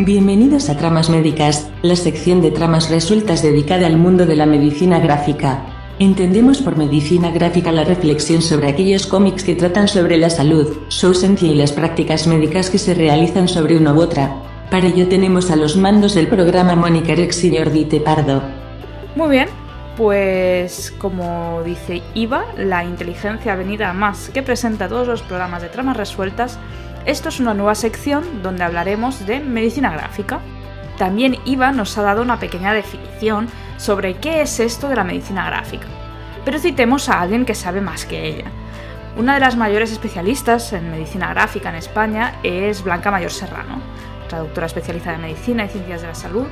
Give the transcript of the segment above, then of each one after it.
Bienvenidos a Tramas Médicas, la sección de tramas resueltas dedicada al mundo de la medicina gráfica. Entendemos por medicina gráfica la reflexión sobre aquellos cómics que tratan sobre la salud, su ausencia y las prácticas médicas que se realizan sobre una u otra. Para ello tenemos a los mandos del programa Mónica Rex y Jordi Tepardo. Muy bien, pues como dice Iva, la inteligencia venida más que presenta todos los programas de tramas resueltas, esto es una nueva sección donde hablaremos de medicina gráfica. También Iva nos ha dado una pequeña definición sobre qué es esto de la medicina gráfica. Pero citemos a alguien que sabe más que ella. Una de las mayores especialistas en medicina gráfica en España es Blanca Mayor Serrano, traductora especializada en medicina y ciencias de la salud.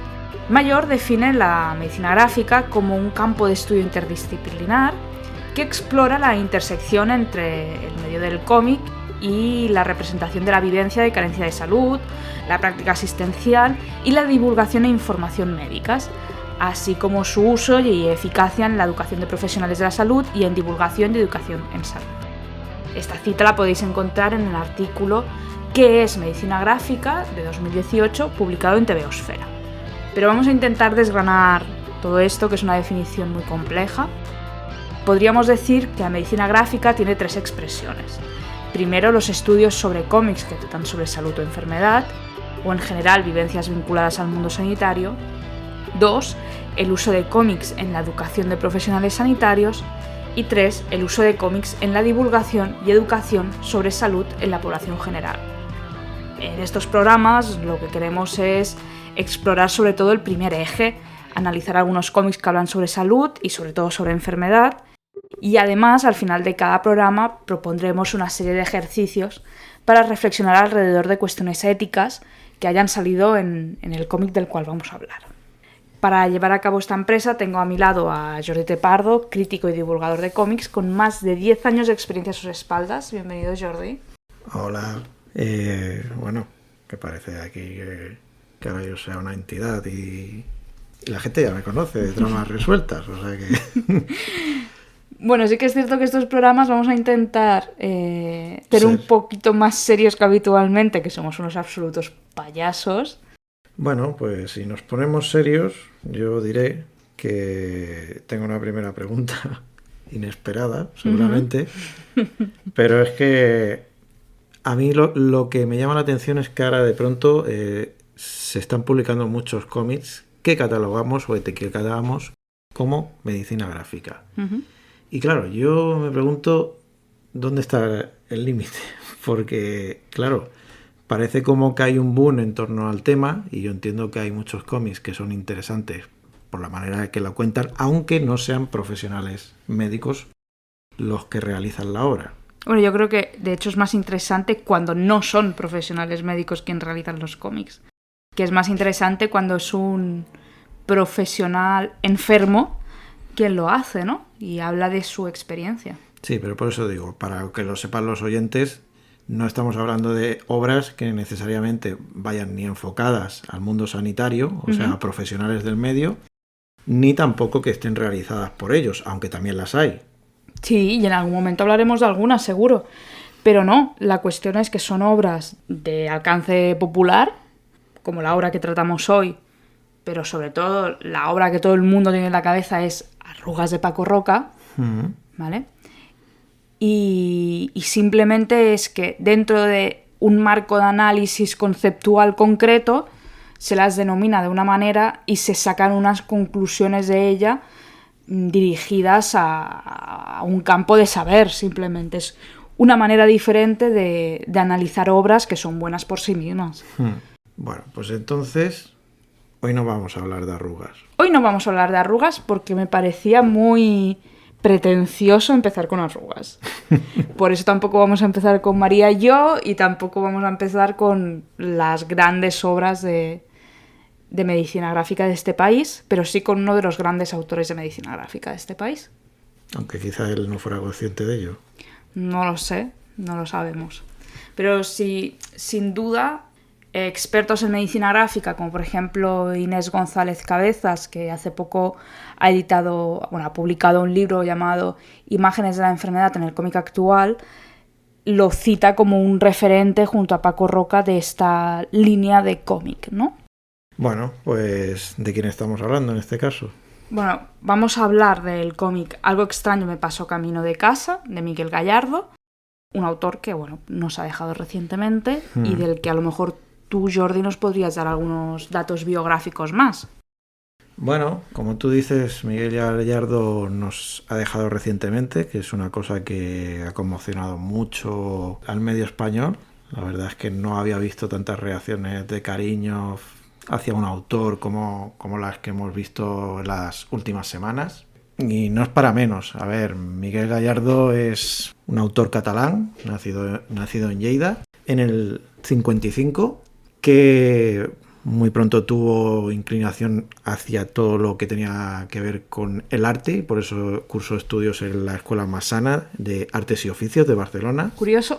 Mayor define la medicina gráfica como un campo de estudio interdisciplinar que explora la intersección entre el medio del cómic y la representación de la vivencia de carencia de salud, la práctica asistencial y la divulgación e información médicas, así como su uso y eficacia en la educación de profesionales de la salud y en divulgación y educación en salud. Esta cita la podéis encontrar en el artículo ¿Qué es medicina gráfica?, de 2018, publicado en TVOsfera. Pero vamos a intentar desgranar todo esto, que es una definición muy compleja. Podríamos decir que la medicina gráfica tiene tres expresiones. Primero, los estudios sobre cómics que tratan sobre salud o enfermedad, o en general vivencias vinculadas al mundo sanitario. 2. El uso de cómics en la educación de profesionales sanitarios. Y 3. El uso de cómics en la divulgación y educación sobre salud en la población general. En estos programas lo que queremos es explorar sobre todo el primer eje, analizar algunos cómics que hablan sobre salud y sobre todo sobre enfermedad. Y además, al final de cada programa, propondremos una serie de ejercicios para reflexionar alrededor de cuestiones éticas que hayan salido en el cómic del cual vamos a hablar. Para llevar a cabo esta empresa tengo a mi lado a Jordi Tepardo, crítico y divulgador de cómics, con más de 10 años de experiencia a sus espaldas. Bienvenido, Jordi. Hola. Bueno, que parece aquí que ahora yo sea una entidad y la gente ya me conoce de tramas resueltas, o sea que... Bueno, sí que es cierto que estos programas vamos a intentar ser un poquito más serios que habitualmente, que somos unos absolutos payasos. Bueno, pues si nos ponemos serios, yo diré que tengo una primera pregunta inesperada, seguramente, pero es que a mí lo que me llama la atención es que ahora de pronto se están publicando muchos cómics que catalogamos o etiquetamos como medicina gráfica. Y claro, yo me pregunto dónde está el límite, porque claro, parece como que hay un boom en torno al tema y yo entiendo que hay muchos cómics que son interesantes por la manera que lo cuentan, aunque no sean profesionales médicos los que realizan la obra. Bueno, yo creo que de hecho es más interesante cuando no son profesionales médicos quien realizan los cómics, que es más interesante cuando es un profesional enfermo quien lo hace, ¿no? Y habla de su experiencia. Sí, pero por eso digo, para que lo sepan los oyentes, no estamos hablando de obras que necesariamente vayan ni enfocadas al mundo sanitario, o sea, a profesionales del medio, ni tampoco que estén realizadas por ellos, aunque también las hay. Sí, y en algún momento hablaremos de algunas, seguro. Pero no, la cuestión es que son obras de alcance popular, como la obra que tratamos hoy, pero sobre todo la obra que todo el mundo tiene en la cabeza es Arrugas de Paco Roca, ¿vale? Y simplemente es que dentro de un marco de análisis conceptual concreto se las denomina de una manera y se sacan unas conclusiones de ella dirigidas a un campo de saber, simplemente. Es una manera diferente de analizar obras que son buenas por sí mismas. Bueno, pues entonces hoy no vamos a hablar de arrugas. Hoy no vamos a hablar de arrugas porque me parecía muy pretencioso empezar con arrugas. Por eso tampoco vamos a empezar con María y yo, y tampoco vamos a empezar con las grandes obras de medicina gráfica de este país, pero sí con uno de los grandes autores de medicina gráfica de este país. Aunque quizá él no fuera consciente de ello. No lo sé, no lo sabemos. Pero sí, sin duda, expertos en medicina gráfica, como por ejemplo Inés González Cabezas, que hace poco ha publicado un libro llamado Imágenes de la enfermedad en el cómic actual, lo cita como un referente junto a Paco Roca de esta línea de cómic, ¿no? Bueno, pues ¿de quién estamos hablando en este caso? Bueno, vamos a hablar del cómic Algo extraño me pasó camino de casa, de Miguel Gallardo, un autor que, bueno, nos ha dejado recientemente y del que a lo mejor tú, Jordi, nos podrías dar algunos datos biográficos más. Bueno, como tú dices, Miguel Gallardo nos ha dejado recientemente, que es una cosa que ha conmocionado mucho al medio español. La verdad es que no había visto tantas reacciones de cariño hacia un autor como las que hemos visto en las últimas semanas. Y no es para menos. A ver, Miguel Gallardo es un autor catalán, nacido en Lleida, en el 55, que muy pronto tuvo inclinación hacia todo lo que tenía que ver con el arte y por eso cursó estudios en la Escuela Massana de Artes y Oficios de Barcelona. Curioso,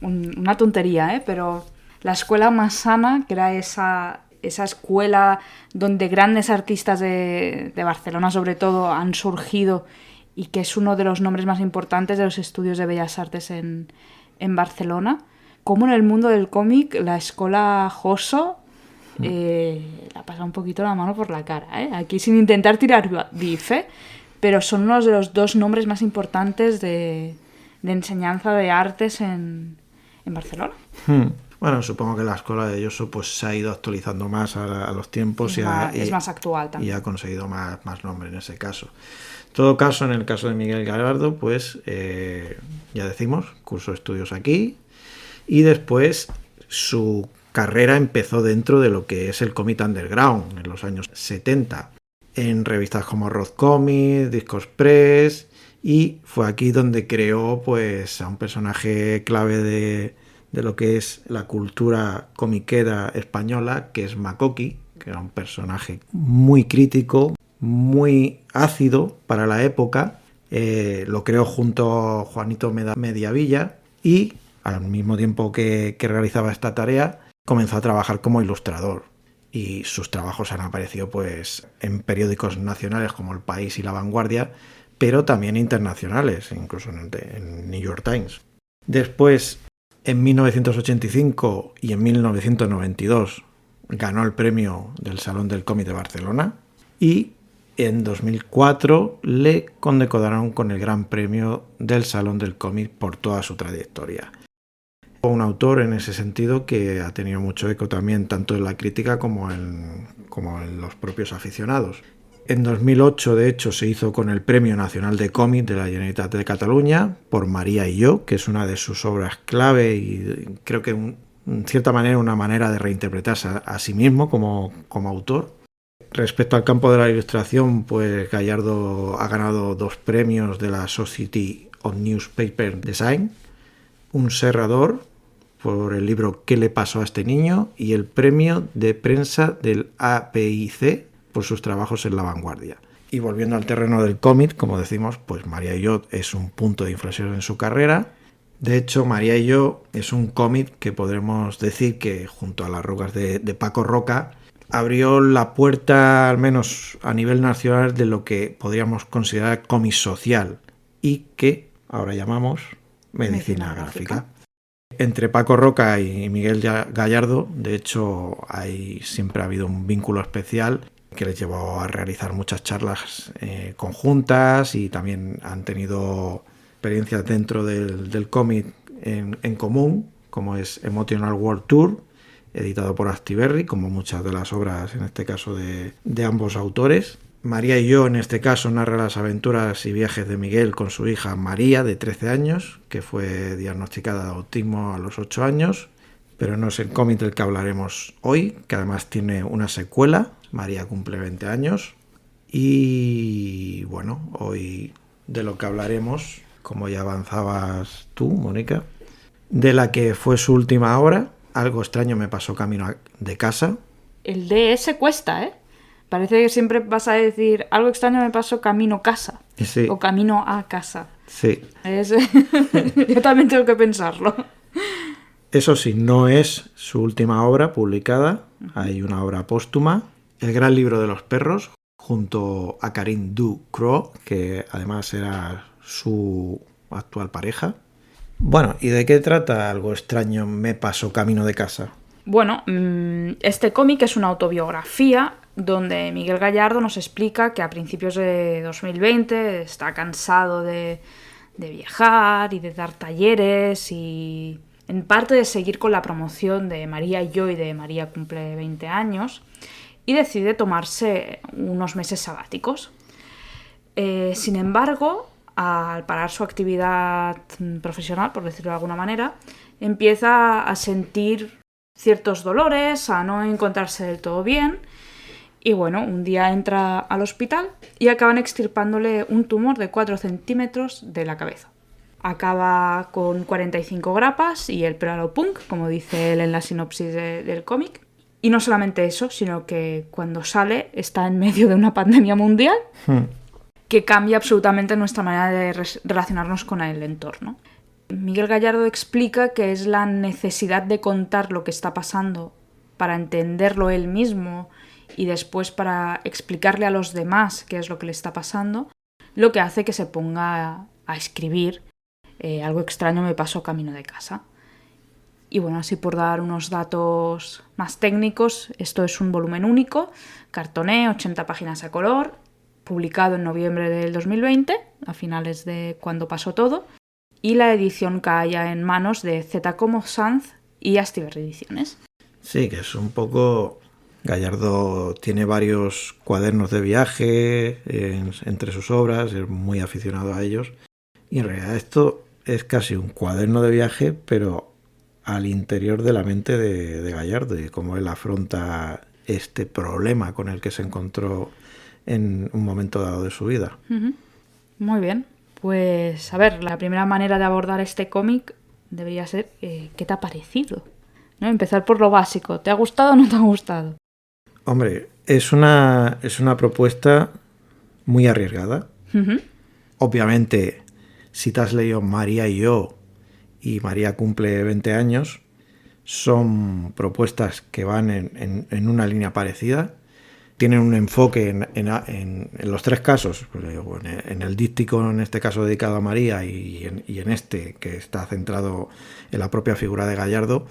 una tontería, pero la Escuela Massana, que era esa escuela donde grandes artistas de Barcelona sobre todo han surgido y que es uno de los nombres más importantes de los estudios de Bellas Artes en Barcelona, como en el mundo del cómic la Escola Joso la pasa un poquito la mano por la cara, aquí sin intentar tirar bife, pero son uno de los dos nombres más importantes de enseñanza de artes en Barcelona. Bueno, supongo que la escuela de Joso pues se ha ido actualizando más a los tiempos es más actual también. Y ha conseguido más nombre en ese caso. En todo caso, en el caso de Miguel Gallardo, pues ya decimos, cursó estudios aquí y después su carrera empezó dentro de lo que es el cómic underground en los años 70, en revistas como Rock Comics, Discos Press, y fue aquí donde creó pues a un personaje clave de lo que es la cultura comiquera española, que es Makoki, que era un personaje muy crítico, muy ácido para la época. Lo creó junto a Juanito Mediavilla y al mismo tiempo que realizaba esta tarea comenzó a trabajar como ilustrador y sus trabajos han aparecido pues en periódicos nacionales como El País y La Vanguardia, pero también internacionales, incluso en New York Times. Después, en 1985 y en 1992 ganó el premio del Salón del Cómic de Barcelona y en 2004 le condecoraron con el Gran Premio del Salón del Cómic por toda su trayectoria. Un autor en ese sentido que ha tenido mucho eco también tanto en la crítica como en los propios aficionados. En 2008, de hecho, se hizo con el Premio Nacional de Cómic de la Generalitat de Cataluña por María y yo, que es una de sus obras clave y creo que en cierta manera una manera de reinterpretarse a sí mismo como autor. Respecto al campo de la ilustración, pues Gallardo ha ganado 2 premios de la Society of Newspaper Design, un Serrador por el libro ¿Qué le pasó a este niño? Y el premio de prensa del APIC por sus trabajos en La Vanguardia. Y volviendo al terreno del cómic, como decimos, pues María y yo es un punto de inflexión en su carrera. De hecho, María y yo es un cómic que podremos decir que junto a Las Rugas de Paco Roca abrió la puerta, al menos a nivel nacional, de lo que podríamos considerar cómic social y que ahora llamamos medicina gráfica. Entre Paco Roca y Miguel Gallardo, de hecho, siempre ha habido un vínculo especial que les llevó a realizar muchas charlas conjuntas y también han tenido experiencias dentro del cómic en común, como es Emotional World Tour, editado por Astiberri, como muchas de las obras, en este caso, de ambos autores. María y yo, en este caso, narra las aventuras y viajes de Miguel con su hija María, de 13 años, que fue diagnosticada de autismo a los 8 años, pero no es el cómic del que hablaremos hoy, que además tiene una secuela. María cumple 20 años y bueno, hoy de lo que hablaremos, como ya avanzabas tú, Mónica, de la que fue su última obra, Algo extraño me pasó camino de casa. El DS cuesta, Parece que siempre vas a decir algo extraño me pasó camino casa. Sí. O camino a casa. Sí. Yo también tengo que pensarlo. Eso sí, no es su última obra publicada. Hay una obra póstuma, El gran libro de los perros, junto a Karim Ducrot, que además era su actual pareja. Bueno, ¿y de qué trata Algo extraño me pasó camino de casa? Bueno, este cómic es una autobiografía donde Miguel Gallardo nos explica que a principios de 2020 está cansado de viajar y de dar talleres y en parte de seguir con la promoción de María y yo y de María cumple 20 años y decide tomarse unos meses sabáticos. Sin embargo, al parar su actividad profesional, por decirlo de alguna manera, empieza a sentir ciertos dolores, a no encontrarse del todo bien. Y bueno, un día entra al hospital y acaban extirpándole un tumor de 4 centímetros de la cabeza. Acaba con 45 grapas y el pelo a lo punk, como dice él en la sinopsis del cómic. Y no solamente eso, sino que cuando sale está en medio de una pandemia mundial que cambia absolutamente nuestra manera de relacionarnos con el entorno. Miguel Gallardo explica que es la necesidad de contar lo que está pasando para entenderlo él mismo y después para explicarle a los demás qué es lo que le está pasando, lo que hace que se ponga a escribir Algo extraño me pasó camino de casa. Y bueno, así por dar unos datos más técnicos, esto es un volumen único, cartoné, 80 páginas a color, publicado en noviembre del 2020, a finales de cuando pasó todo, y la edición cae ya en manos de Z como Sanz y Astiberri Ediciones. Sí, que es un poco... Gallardo tiene varios cuadernos de viaje entre sus obras, es muy aficionado a ellos, y en realidad esto es casi un cuaderno de viaje, pero al interior de la mente de Gallardo y cómo él afronta este problema con el que se encontró en un momento dado de su vida. Uh-huh. Muy bien, pues a ver, la primera manera de abordar este cómic debería ser ¿qué te ha parecido? ¿No? Empezar por lo básico, ¿te ha gustado o no te ha gustado? Hombre, es una propuesta muy arriesgada. Uh-huh. Obviamente, si te has leído María y yo, y María cumple 20 años, son propuestas que van en una línea parecida. Tienen un enfoque en los tres casos, en el díptico, en este caso dedicado a María, y en este, que está centrado en la propia figura de Gallardo.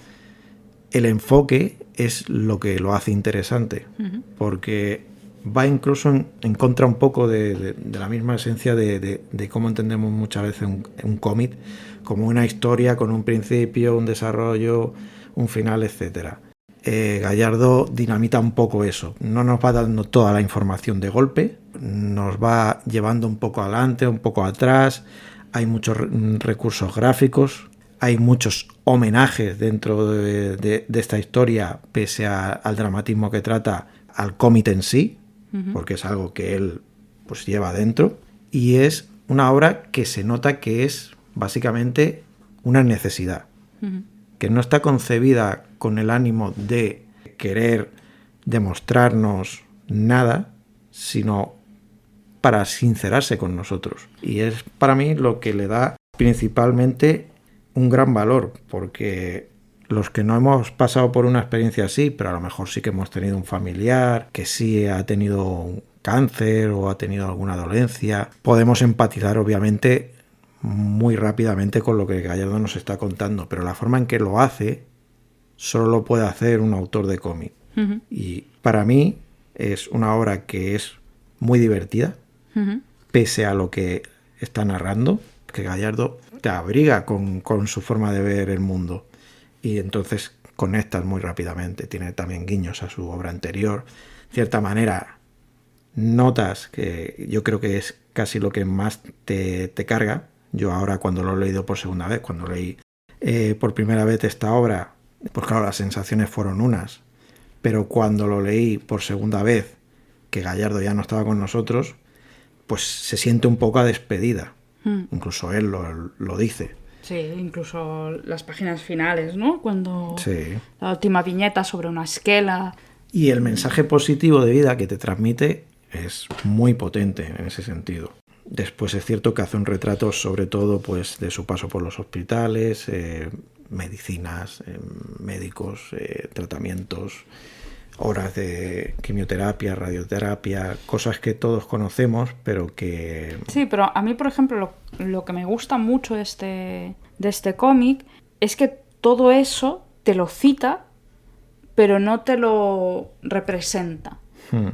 El enfoque es lo que lo hace interesante, uh-huh, porque va incluso en contra un poco de la misma esencia de cómo entendemos muchas veces un cómic, como una historia con un principio, un desarrollo, un final, etcétera. Gallardo dinamita un poco eso, no nos va dando toda la información de golpe, nos va llevando un poco adelante, un poco atrás, hay muchos recursos gráficos, hay muchos homenajes dentro de esta historia, pese al dramatismo que trata, al cómic en sí, uh-huh, porque es algo que él pues lleva dentro, y es una obra que se nota que es básicamente una necesidad, uh-huh, que no está concebida con el ánimo de querer demostrarnos nada, sino para sincerarse con nosotros. Y es para mí lo que le da principalmente un gran valor, porque los que no hemos pasado por una experiencia así, pero a lo mejor sí que hemos tenido un familiar que sí ha tenido un cáncer o ha tenido alguna dolencia, podemos empatizar obviamente muy rápidamente con lo que Gallardo nos está contando, pero la forma en que lo hace solo lo puede hacer un autor de cómic. Uh-huh. Y para mí es una obra que es muy divertida, uh-huh, pese a lo que está narrando, que Gallardo te abriga con su forma de ver el mundo y entonces conectas muy rápidamente. Tiene también guiños a su obra anterior. De cierta manera, notas que yo creo que es casi lo que más te carga. Yo ahora, cuando lo he leído por segunda vez, cuando leí por primera vez esta obra, pues claro, las sensaciones fueron unas, pero cuando lo leí por segunda vez, que Gallardo ya no estaba con nosotros, pues se siente un poco a despedida. Incluso él lo dice. Sí, incluso las páginas finales, ¿no? Cuando sí, la última viñeta sobre una esquela. Y el mensaje positivo de vida que te transmite es muy potente en ese sentido. Después es cierto que hace un retrato sobre todo pues de su paso por los hospitales, medicinas, médicos, tratamientos, horas de quimioterapia, radioterapia, cosas que todos conocemos, pero que... Sí, pero a mí, por ejemplo, lo que me gusta mucho de este cómic es que todo eso te lo cita pero no te lo representa.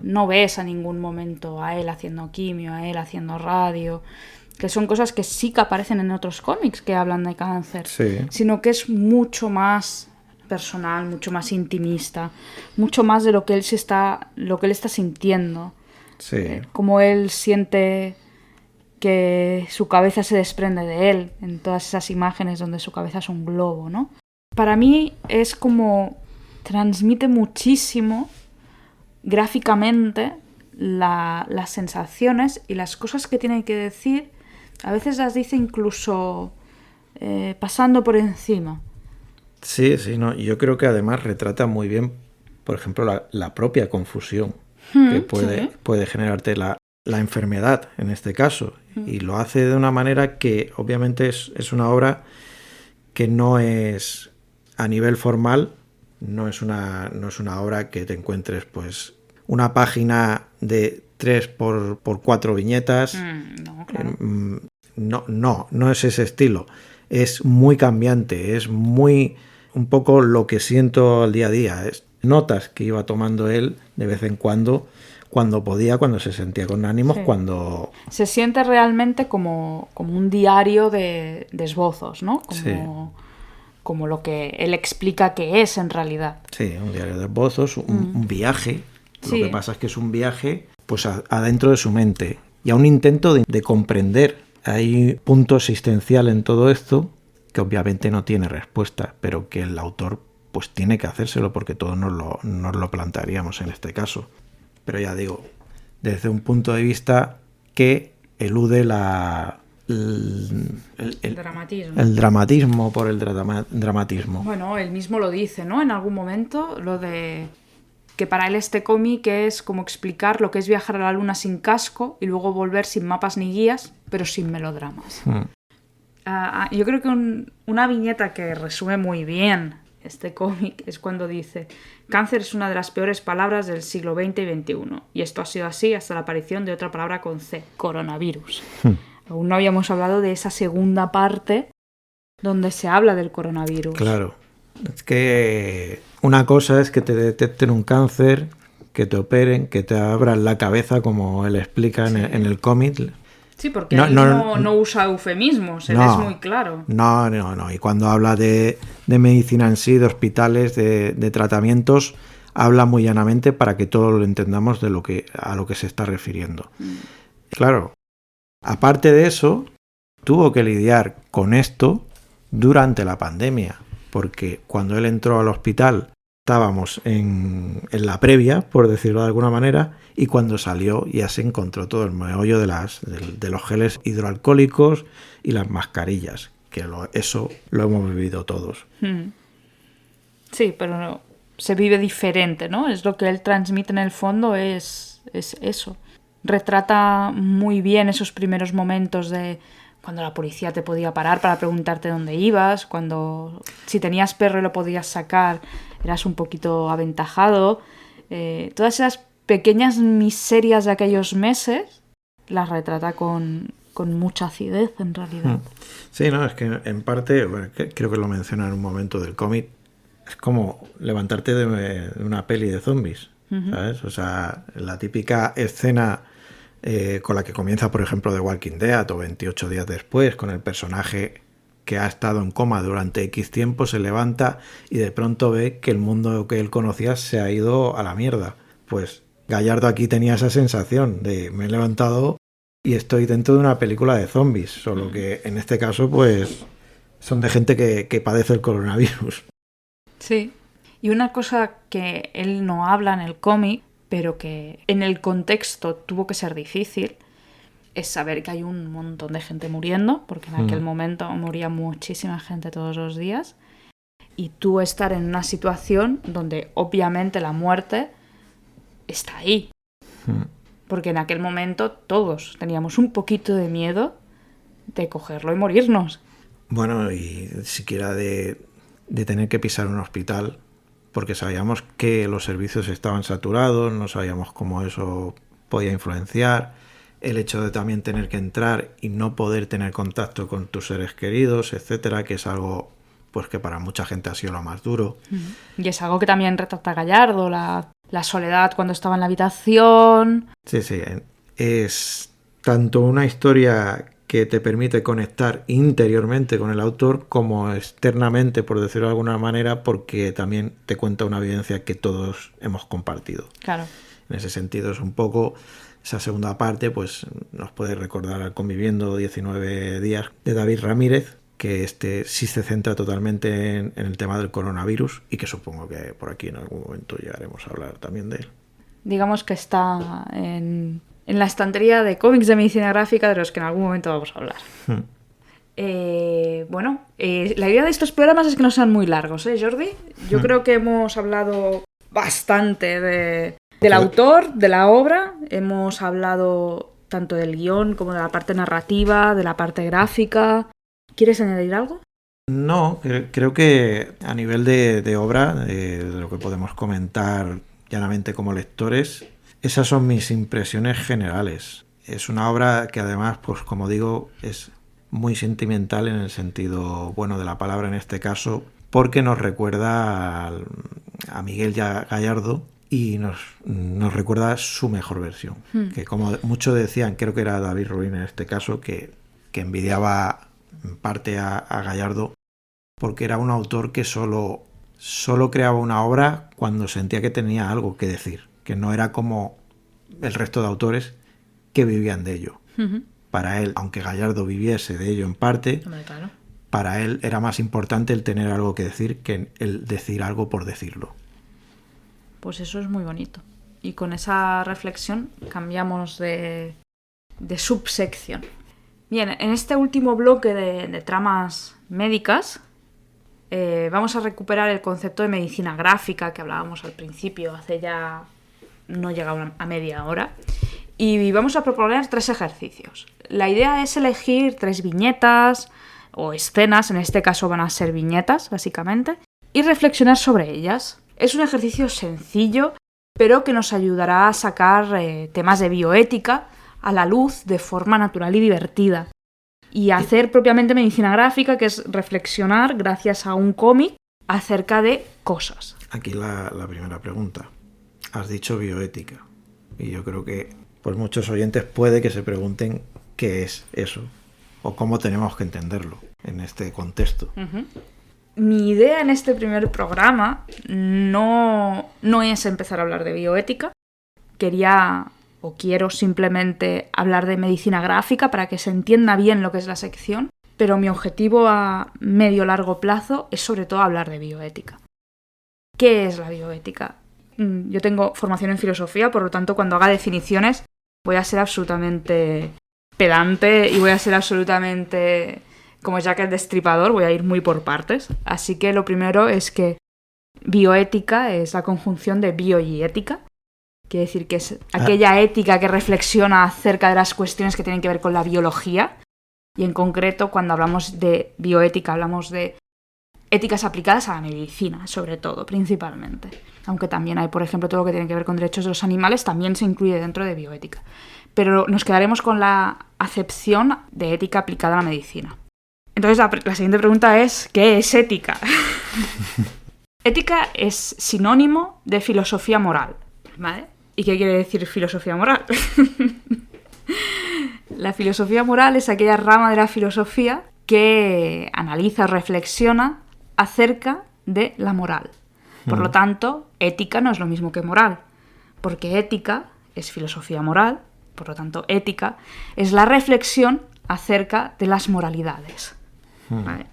No ves a ningún momento a él haciendo quimio, a él haciendo radio, que son cosas que sí que aparecen en otros cómics que hablan de cáncer, Sí. sino que es mucho más personal, mucho más intimista, mucho más de lo que él está sintiendo. Sí. Como él siente que su cabeza se desprende de él en todas esas imágenes donde su cabeza es un globo, ¿no? Para mí es como transmite muchísimo gráficamente las sensaciones y las cosas que tiene que decir. A veces las dice incluso pasando por encima. Sí, no. Yo creo que además retrata muy bien, por ejemplo, la propia confusión que puede generarte la enfermedad en este caso. Y lo hace de una manera que obviamente es una obra que no es a nivel formal, no es una obra que te encuentres pues una página de 3 por 4 viñetas. No, claro. No es ese estilo. Es muy cambiante, es muy un poco lo que siento al día a día. Es notas que iba tomando él de vez en cuando podía, cuando se sentía con ánimos, cuando... Se siente realmente como un diario de esbozos, ¿no? Como lo que él explica que es en realidad. Sí, un diario de esbozos, un viaje. Lo que pasa es que es un viaje pues adentro de su mente y a un intento de comprender. Hay punto existencial en todo esto que obviamente no tiene respuesta, pero que el autor pues tiene que hacérselo porque todos nos lo plantearíamos en este caso. Pero ya digo, desde un punto de vista que elude el dramatismo por el dramatismo. Bueno, él mismo lo dice, ¿no? En algún momento, lo de que para él este cómic es como explicar lo que es viajar a la luna sin casco y luego volver sin mapas ni guías, pero sin melodramas. Yo creo que una viñeta que resume muy bien este cómic es cuando dice: cáncer es una de las peores palabras del siglo XX y XXI, y esto ha sido así hasta la aparición de otra palabra con C, coronavirus. Aún no habíamos hablado de esa segunda parte donde se habla del coronavirus. Claro, es que una cosa es que te detecten un cáncer, que te operen, que te abran la cabeza, como él explica en el cómic. Sí, porque no usa eufemismos, él es muy claro. No. Y cuando habla de medicina en sí, de hospitales, de tratamientos, habla muy llanamente para que todos lo entendamos a lo que se está refiriendo. Claro, aparte de eso, tuvo que lidiar con esto durante la pandemia, porque cuando él entró al hospital estábamos en la previa, por decirlo de alguna manera, y cuando salió ya se encontró todo el meollo de los geles hidroalcohólicos y las mascarillas, que eso lo hemos vivido todos. Sí, pero se vive diferente, ¿no? Es lo que él transmite en el fondo, es eso. Retrata muy bien esos primeros momentos de cuando la policía te podía parar para preguntarte dónde ibas, cuando si tenías perro y lo podías sacar eras un poquito aventajado. Todas esas pequeñas miserias de aquellos meses las retrata con mucha acidez, en realidad. Sí, no, es que en parte, bueno, creo que lo menciona en un momento del cómic, es como levantarte de una peli de zombies, ¿sabes? O sea, la típica escena con la que comienza, por ejemplo, The Walking Dead o 28 días después, con el personaje que ha estado en coma durante X tiempo, se levanta y de pronto ve que el mundo que él conocía se ha ido a la mierda. Pues Gallardo aquí tenía esa sensación de me he levantado y estoy dentro de una película de zombies, solo que en este caso pues son de gente que padece el coronavirus. Sí, y una cosa que él no habla en el cómic, pero que en el contexto tuvo que ser difícil, es saber que hay un montón de gente muriendo, porque en aquel momento moría muchísima gente todos los días, y tú estar en una situación donde obviamente la muerte está ahí. Porque en aquel momento todos teníamos un poquito de miedo de cogerlo y morirnos. Bueno, y siquiera de tener que pisar un hospital, porque sabíamos que los servicios estaban saturados, no sabíamos cómo eso podía influenciar. El hecho de también tener que entrar y no poder tener contacto con tus seres queridos, etcétera, que es algo pues que para mucha gente ha sido lo más duro. Y es algo que también retrata Gallardo, la soledad cuando estaba en la habitación. Sí, es tanto una historia que te permite conectar interiormente con el autor como externamente, por decirlo de alguna manera, porque también te cuenta una vivencia que todos hemos compartido. Claro. En ese sentido es un poco esa segunda parte, pues nos puede recordar al Conviviendo 19 días de David Ramírez, que sí se centra totalmente en el tema del coronavirus y que supongo que por aquí en algún momento llegaremos a hablar también de él. Digamos que está en la estantería de cómics de medicina gráfica de los que en algún momento vamos a hablar. La idea de estos programas es que no sean muy largos, ¿eh, Jordi? Yo creo que hemos hablado bastante del autor, de la obra. Hemos hablado tanto del guión como de la parte narrativa, de la parte gráfica. ¿Quieres añadir algo? No, creo que a nivel de obra, de lo que podemos comentar llanamente como lectores, esas son mis impresiones generales. Es una obra que además, pues como digo, es muy sentimental en el sentido bueno de la palabra en este caso, porque nos recuerda a Miguel Gallardo y nos recuerda su mejor versión. Que como muchos decían, creo que era David Rubin en este caso, que envidiaba en parte a Gallardo porque era un autor que solo creaba una obra cuando sentía que tenía algo que decir, que no era como el resto de autores que vivían de ello. Para él, aunque Gallardo viviese de ello en parte, Claro. Para él era más importante el tener algo que decir que el decir algo por decirlo. Pues eso es muy bonito. Y con esa reflexión cambiamos de subsección. Bien, en este último bloque de tramas médicas vamos a recuperar el concepto de medicina gráfica que hablábamos al principio, hace ya no llega a media hora, y vamos a proponer 3 ejercicios. La idea es elegir 3 viñetas o escenas, en este caso van a ser viñetas básicamente, y reflexionar sobre ellas. Es un ejercicio sencillo, pero que nos ayudará a sacar temas de bioética a la luz de forma natural y divertida. Y hacer propiamente medicina gráfica, que es reflexionar gracias a un cómic acerca de cosas. Aquí la primera pregunta. Has dicho bioética. Y yo creo que pues muchos oyentes puede que se pregunten qué es eso o cómo tenemos que entenderlo en este contexto. Mi idea en este primer programa no es empezar a hablar de bioética. Quiero simplemente hablar de medicina gráfica para que se entienda bien lo que es la sección, pero mi objetivo a medio-largo plazo es sobre todo hablar de bioética. ¿Qué es la bioética? Yo tengo formación en filosofía, por lo tanto, cuando haga definiciones voy a ser absolutamente pedante y voy a ser absolutamente como Jack el Destripador, voy a ir muy por partes. Así que lo primero es que bioética es la conjunción de bio y ética. Quiere decir que es aquella ética que reflexiona acerca de las cuestiones que tienen que ver con la biología. Y en concreto, cuando hablamos de bioética, hablamos de éticas aplicadas a la medicina, sobre todo, principalmente. Aunque también hay, por ejemplo, todo lo que tiene que ver con derechos de los animales, también se incluye dentro de bioética. Pero nos quedaremos con la acepción de ética aplicada a la medicina. Entonces, la siguiente pregunta es, ¿qué es ética? Ética es sinónimo de filosofía moral, ¿vale? ¿Y qué quiere decir filosofía moral? La filosofía moral es aquella rama de la filosofía que analiza, reflexiona acerca de la moral. Por lo tanto, ética no es lo mismo que moral, porque ética es filosofía moral, por lo tanto, ética es la reflexión acerca de las moralidades. ¿Vale?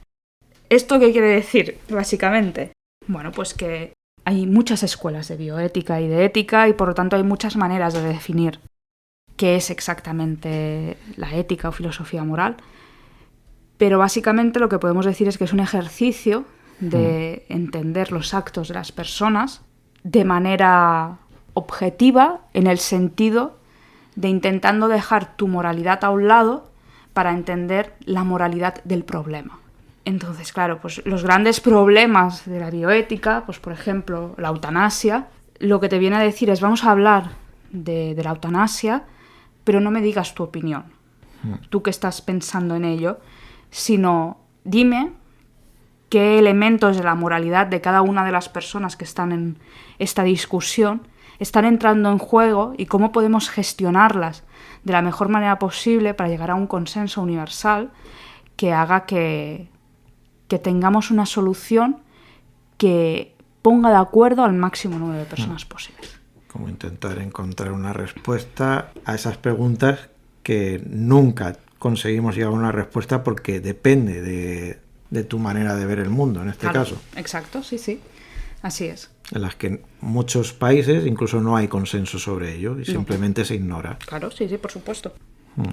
¿Esto qué quiere decir, básicamente? Bueno, pues que hay muchas escuelas de bioética y de ética y por lo tanto hay muchas maneras de definir qué es exactamente la ética o filosofía moral. Pero básicamente lo que podemos decir es que es un ejercicio de entender los actos de las personas de manera objetiva en el sentido de intentando dejar tu moralidad a un lado para entender la moralidad del problema. Entonces, claro, pues los grandes problemas de la bioética, pues por ejemplo, la eutanasia, lo que te viene a decir es vamos a hablar de la eutanasia, pero no me digas tu opinión, tú que estás pensando en ello, sino dime qué elementos de la moralidad de cada una de las personas que están en esta discusión están entrando en juego y cómo podemos gestionarlas de la mejor manera posible para llegar a un consenso universal que haga que tengamos una solución que ponga de acuerdo al máximo número de personas posibles. Como intentar encontrar una respuesta a esas preguntas que nunca conseguimos llegar a una respuesta porque depende de tu manera de ver el mundo, en este caso. Exacto, sí. Así es. En las que en muchos países incluso no hay consenso sobre ello y simplemente se ignora. Claro, sí, por supuesto.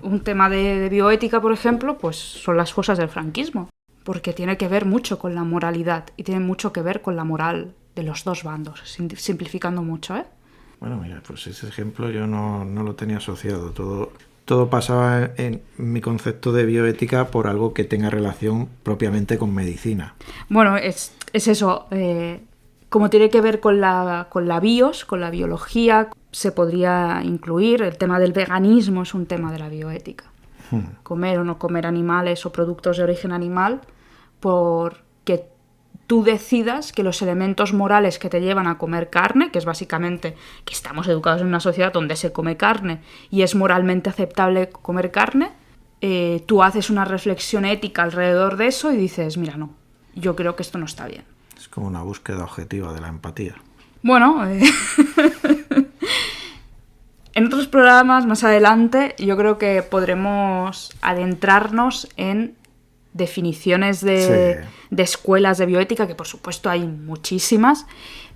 Un tema de bioética, por ejemplo, pues son las cosas del franquismo, porque tiene que ver mucho con la moralidad y tiene mucho que ver con la moral de los dos bandos, simplificando mucho, ¿eh? Bueno, mira, pues ese ejemplo yo no lo tenía asociado. Todo pasaba en mi concepto de bioética por algo que tenga relación propiamente con medicina. Bueno, es eso. Como tiene que ver con la bios, con la biología, se podría incluir. El tema del veganismo es un tema de la bioética. Comer o no comer animales o productos de origen animal, porque tú decidas que los elementos morales que te llevan a comer carne, que es básicamente que estamos educados en una sociedad donde se come carne y es moralmente aceptable comer carne, tú haces una reflexión ética alrededor de eso y dices, mira, no, yo creo que esto no está bien. Es como una búsqueda objetiva de la empatía. Bueno, en otros programas más adelante yo creo que podremos adentrarnos en definiciones de escuelas de bioética, que por supuesto hay muchísimas,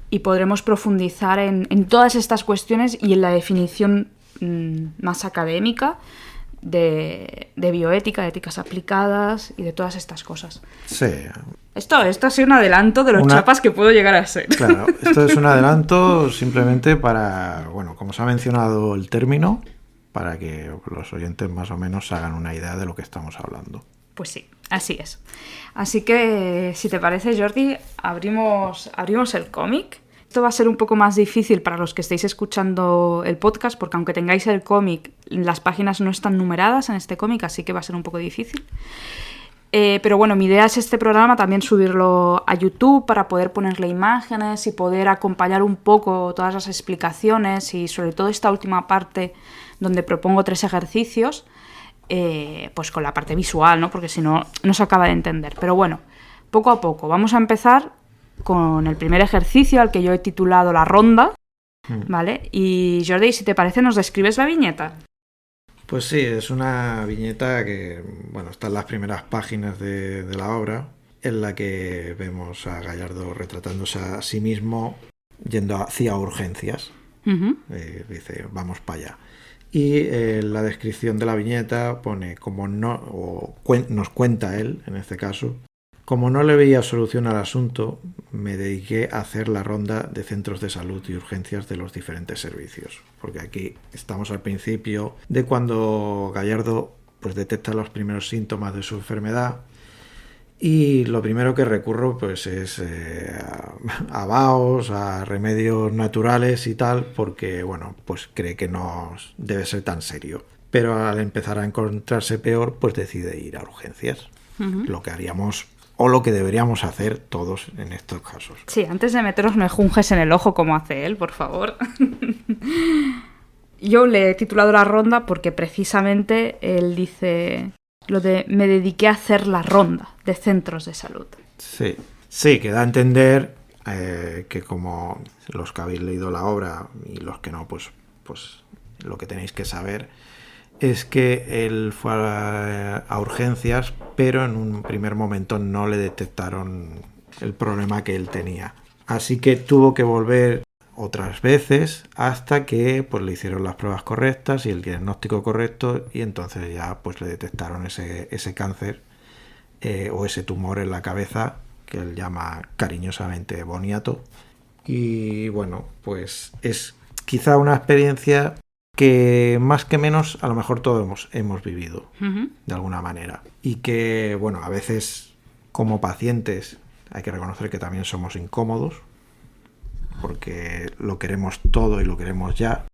y podremos profundizar en todas estas cuestiones y en la definición más académica de bioética, de éticas aplicadas y de todas estas cosas. Sí. Esto ha sido un adelanto de los chapas que puedo llegar a ser. Claro, esto es un adelanto simplemente para, bueno, como se ha mencionado el término, para que los oyentes más o menos se hagan una idea de lo que estamos hablando. Pues sí, así es. Así que, si te parece, Jordi, abrimos el cómic. Esto va a ser un poco más difícil para los que estéis escuchando el podcast, porque aunque tengáis el cómic, las páginas no están numeradas en este cómic, así que va a ser un poco difícil. Pero bueno, mi idea es este programa también subirlo a YouTube para poder ponerle imágenes y poder acompañar un poco todas las explicaciones y sobre todo esta última parte donde propongo 3 ejercicios, pues con la parte visual, ¿no? Porque si no, no se acaba de entender. Pero bueno, poco a poco. Vamos a empezar con el primer ejercicio al que yo he titulado La Ronda, ¿vale? Y Jordi, si te parece, ¿nos describes la viñeta? Pues sí, es una viñeta que, bueno, está en las primeras páginas de la obra, en la que vemos a Gallardo retratándose a sí mismo yendo hacia urgencias. Dice, vamos para allá. Y la descripción de la viñeta pone, nos cuenta él, en este caso, como no le veía solución al asunto, me dediqué a hacer la ronda de centros de salud y urgencias de los diferentes servicios. Porque aquí estamos al principio de cuando Gallardo pues detecta los primeros síntomas de su enfermedad y lo primero que recurro pues es a vaos, a remedios naturales y tal, porque bueno, pues cree que no debe ser tan serio. Pero al empezar a encontrarse peor, pues decide ir a urgencias. Lo que haríamos o lo que deberíamos hacer todos en estos casos. Sí, antes de meteros mejunjes en el ojo como hace él, por favor. Yo le he titulado La Ronda porque precisamente él dice lo de me dediqué a hacer la ronda de centros de salud. Sí, que da a entender que como los que habéis leído la obra y los que no, pues lo que tenéis que saber es que él fue a urgencias, pero en un primer momento no le detectaron el problema que él tenía. Así que tuvo que volver otras veces hasta que pues le hicieron las pruebas correctas y el diagnóstico correcto y entonces ya pues le detectaron ese cáncer o ese tumor en la cabeza que él llama cariñosamente boniato. Y bueno, pues es quizá una experiencia que más que menos a lo mejor todos hemos vivido de alguna manera y que bueno, a veces como pacientes hay que reconocer que también somos incómodos porque lo queremos todo y lo queremos ya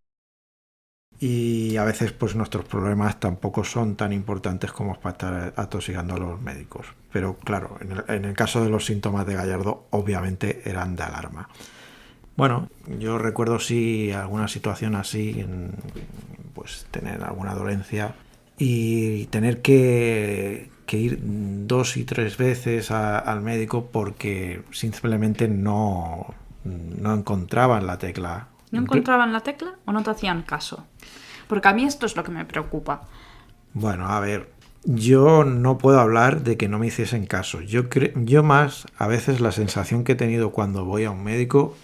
y a veces pues nuestros problemas tampoco son tan importantes como para estar atosigando a los médicos. Pero claro, en el caso de los síntomas de Gallardo, obviamente eran de alarma. Bueno, yo recuerdo sí alguna situación así, pues tener alguna dolencia y tener que ir 2 y 3 veces al médico porque simplemente no encontraban la tecla. ¿No encontraban la tecla o no te hacían caso? Porque a mí esto es lo que me preocupa. Bueno, a ver, yo no puedo hablar de que no me hiciesen caso. Yo más, a veces la sensación que he tenido cuando voy a un médico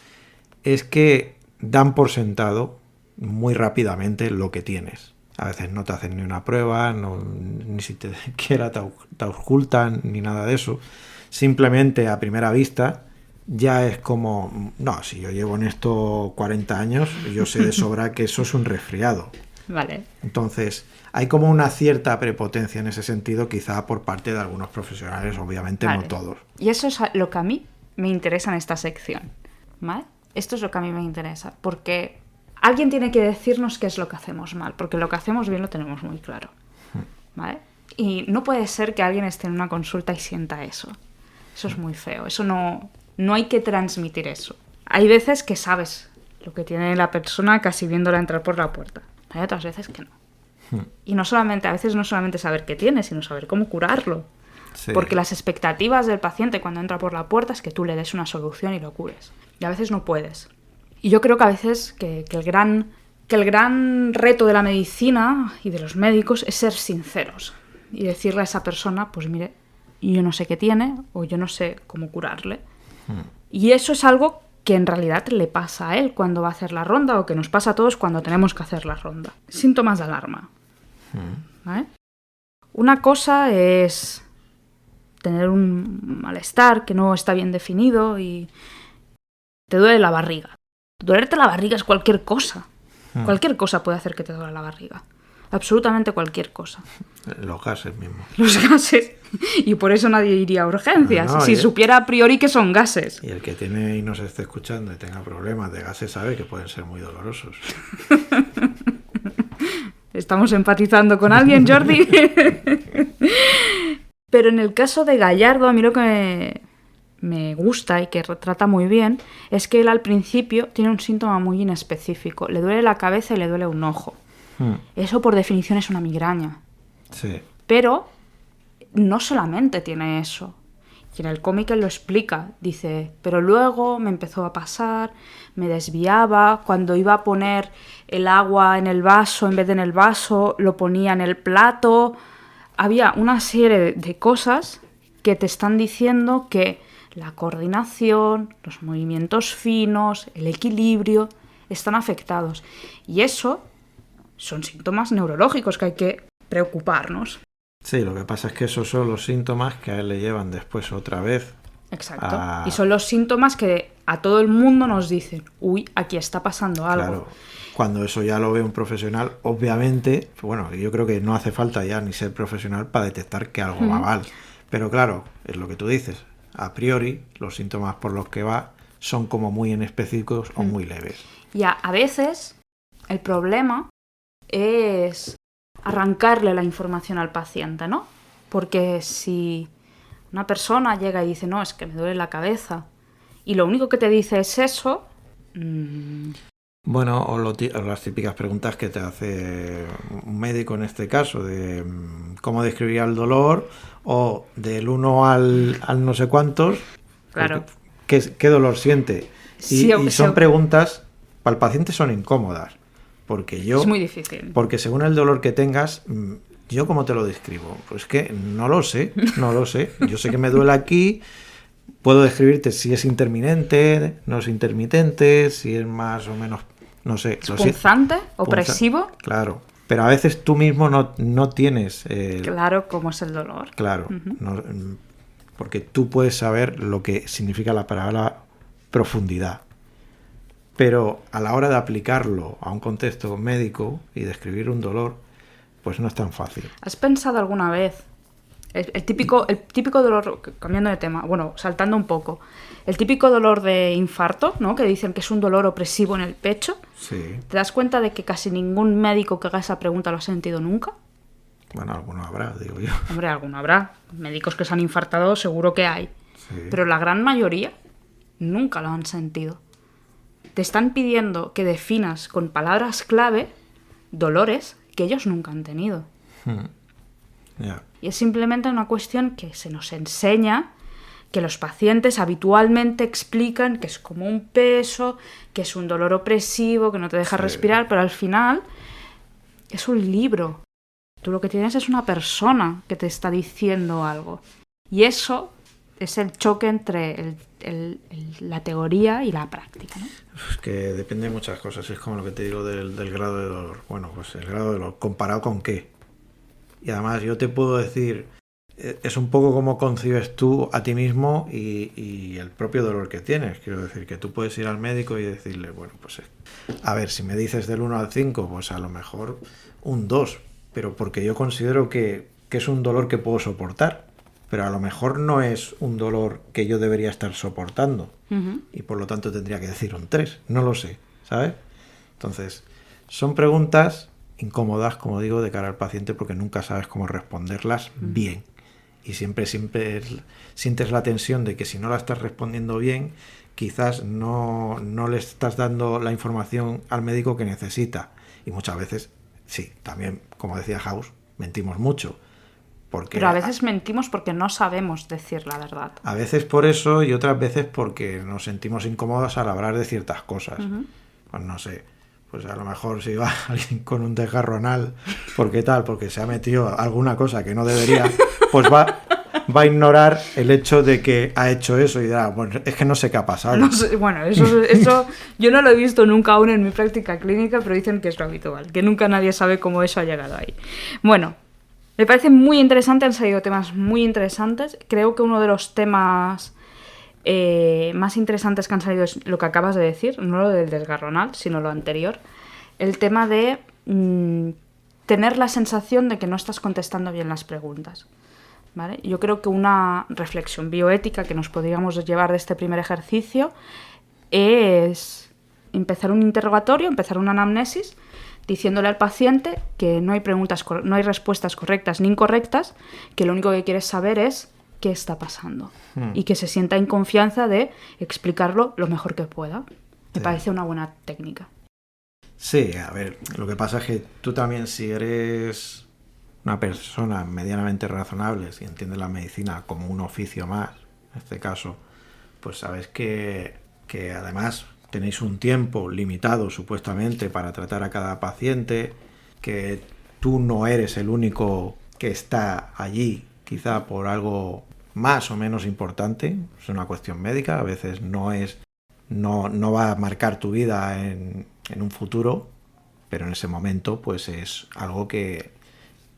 es que dan por sentado muy rápidamente lo que tienes. A veces no te hacen ni una prueba, ni siquiera te ocultan, ni nada de eso. Simplemente a primera vista ya es como, no, si yo llevo en esto 40 años, yo sé de sobra que eso es un resfriado. Vale. Entonces, hay como una cierta prepotencia en ese sentido, quizá por parte de algunos profesionales, obviamente Vale. no todos. Y eso es lo que a mí me interesa en esta sección, ¿vale? Esto es lo que a mí me interesa, porque alguien tiene que decirnos qué es lo que hacemos mal, porque lo que hacemos bien lo tenemos muy claro, ¿vale? Y no puede ser que alguien esté en una consulta y sienta eso. Eso es muy feo, eso no hay que transmitir eso. Hay veces que sabes lo que tiene la persona casi viéndola entrar por la puerta. Hay otras veces que no. Y a veces no solamente saber qué tiene, sino saber cómo curarlo. Sí. Porque las expectativas del paciente cuando entra por la puerta es que tú le des una solución y lo cures. Y a veces no puedes. Y yo creo que a veces que el gran reto de la medicina y de los médicos es ser sinceros. Y decirle a esa persona, pues mire, yo no sé qué tiene o yo no sé cómo curarle. Y eso es algo que en realidad le pasa a él cuando va a hacer la ronda o que nos pasa a todos cuando tenemos que hacer la ronda. Síntomas de alarma. ¿Vale? Una cosa es tener un malestar que no está bien definido y te duele la barriga. Dolerte la barriga es cualquier cosa. Cualquier cosa puede hacer que te duela la barriga. Absolutamente cualquier cosa. Los gases mismos. Los gases. Y por eso nadie iría a urgencias. No, si supiera a priori que son gases. Y el que tiene y nos esté escuchando y tenga problemas de gases sabe que pueden ser muy dolorosos. ¿Estamos empatizando con alguien, Jordi? Pero en el caso de Gallardo, a mí lo que me gusta y que retrata muy bien es que él al principio tiene un síntoma muy inespecífico. Le duele la cabeza y le duele un ojo. Eso por definición es una migraña. Sí. Pero no solamente tiene eso. Y en el cómic él lo explica. Dice, pero luego me empezó a pasar, me desviaba, cuando iba a poner el agua en el vaso, en vez de en el vaso, lo ponía en el plato. Había una serie de cosas que te están diciendo que la coordinación, los movimientos finos, el equilibrio, están afectados. Y eso son síntomas neurológicos que hay que preocuparnos. Sí, lo que pasa es que esos son los síntomas que a él le llevan después otra vez. Exacto. Y son los síntomas que a todo el mundo nos dicen, uy, aquí está pasando algo. Claro, cuando eso ya lo ve un profesional, obviamente, bueno, yo creo que no hace falta ya ni ser profesional para detectar que algo va mal. Pero claro, es lo que tú dices, a priori los síntomas por los que va son como muy inespecíficos o muy leves. Y a veces el problema es arrancarle la información al paciente, ¿no? Porque si una persona llega y dice, no, es que me duele la cabeza, y lo único que te dice es eso... Bueno, o las típicas preguntas que te hace un médico en este caso, de cómo describiría el dolor, o del 1 al no sé cuántos, Claro. ¿Qué dolor siente? Y son preguntas, para el paciente son incómodas, porque es muy difícil. Porque según el dolor que tengas, ¿yo cómo te lo describo? Pues que no lo sé. Yo sé que me duele aquí, puedo describirte si es intermitente, no es intermitente, si es más o menos, no sé. ¿Punzante? ¿Opresivo? Claro, pero a veces tú mismo no tienes... Claro, cómo es el dolor. Claro, porque tú puedes saber lo que significa la palabra profundidad. Pero a la hora de aplicarlo a un contexto médico y describir un dolor, pues no es tan fácil. ¿Has pensado alguna vez El típico dolor, cambiando de tema, bueno, saltando un poco, el típico dolor de infarto, ¿no? Que dicen que es un dolor opresivo en el pecho. Sí. ¿Te das cuenta de que casi ningún médico que haga esa pregunta lo ha sentido nunca? Bueno, alguno habrá, digo yo. Hombre, alguno habrá. Médicos que se han infartado seguro que hay. Sí. Pero la gran mayoría nunca lo han sentido. Te están pidiendo que definas con palabras clave dolores que ellos nunca han tenido. Ya. Y es simplemente una cuestión que se nos enseña, que los pacientes habitualmente explican que es como un peso, que es un dolor opresivo, que no te deja respirar, pero al final es un libro. Tú lo que tienes es una persona que te está diciendo algo. Y eso es el choque entre la teoría y la práctica, ¿no? Es que depende de muchas cosas. Es como lo que te digo del grado de dolor. Bueno, pues el grado de dolor, ¿comparado con qué? Y además yo te puedo decir, es un poco como concibes tú a ti mismo y el propio dolor que tienes. Quiero decir que tú puedes ir al médico y decirle, bueno, pues a ver, si me dices del 1 al 5, pues a lo mejor un 2, pero porque yo considero que es un dolor que puedo soportar, pero a lo mejor no es un dolor que yo debería estar soportando y por lo tanto tendría que decir un 3, no lo sé, ¿sabes? Entonces, son preguntas incómodas, como digo, de cara al paciente porque nunca sabes cómo responderlas bien. Y siempre sientes la tensión de que si no la estás respondiendo bien, quizás no le estás dando la información al médico que necesita. Y muchas veces, sí, también, como decía House, mentimos mucho. Pero a veces mentimos porque no sabemos decir la verdad. A veces por eso y otras veces porque nos sentimos incómodos al hablar de ciertas cosas. Pues no sé. Pues a lo mejor si va alguien con un desgarro anal, porque se ha metido alguna cosa que no debería, pues va a ignorar el hecho de que ha hecho eso y dirá, bueno, es que no sé qué ha pasado. No sé, bueno, eso yo no lo he visto nunca aún en mi práctica clínica, pero dicen que es lo habitual, que nunca nadie sabe cómo eso ha llegado ahí. Bueno, me parece muy interesante, han salido temas muy interesantes. Creo que uno de los temas más interesantes que han salido es lo que acabas de decir, no lo del desgarro anal, sino lo anterior. El tema de tener la sensación de que no estás contestando bien las preguntas, ¿vale? Yo creo que una reflexión bioética que nos podríamos llevar de este primer ejercicio es empezar un interrogatorio, empezar una anamnesis, diciéndole al paciente que no hay respuestas correctas ni incorrectas, que lo único que quieres saber es qué está pasando y que se sienta en confianza de explicarlo lo mejor que pueda. Me parece una buena técnica. Sí, a ver, lo que pasa es que tú también, si eres una persona medianamente razonable, si entiendes la medicina como un oficio más, en este caso, pues sabes que además tenéis un tiempo limitado supuestamente para tratar a cada paciente, que tú no eres el único que está allí, quizá por algo más o menos importante, es una cuestión médica, a veces no va a marcar tu vida en un futuro, pero en ese momento pues es algo que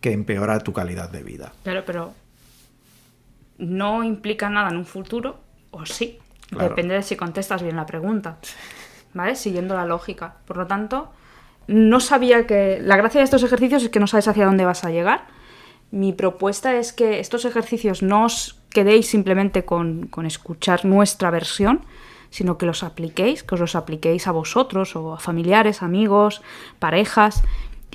empeora tu calidad de vida. Claro, pero no implica nada en un futuro, o sí, claro. Depende de si contestas bien la pregunta, ¿vale? Siguiendo la lógica. Por lo tanto, no sabía que... La gracia de estos ejercicios es que no sabes hacia dónde vas a llegar. Mi propuesta es que estos ejercicios no os quedéis simplemente con escuchar nuestra versión, sino que que os los apliquéis a vosotros o a familiares, amigos, parejas,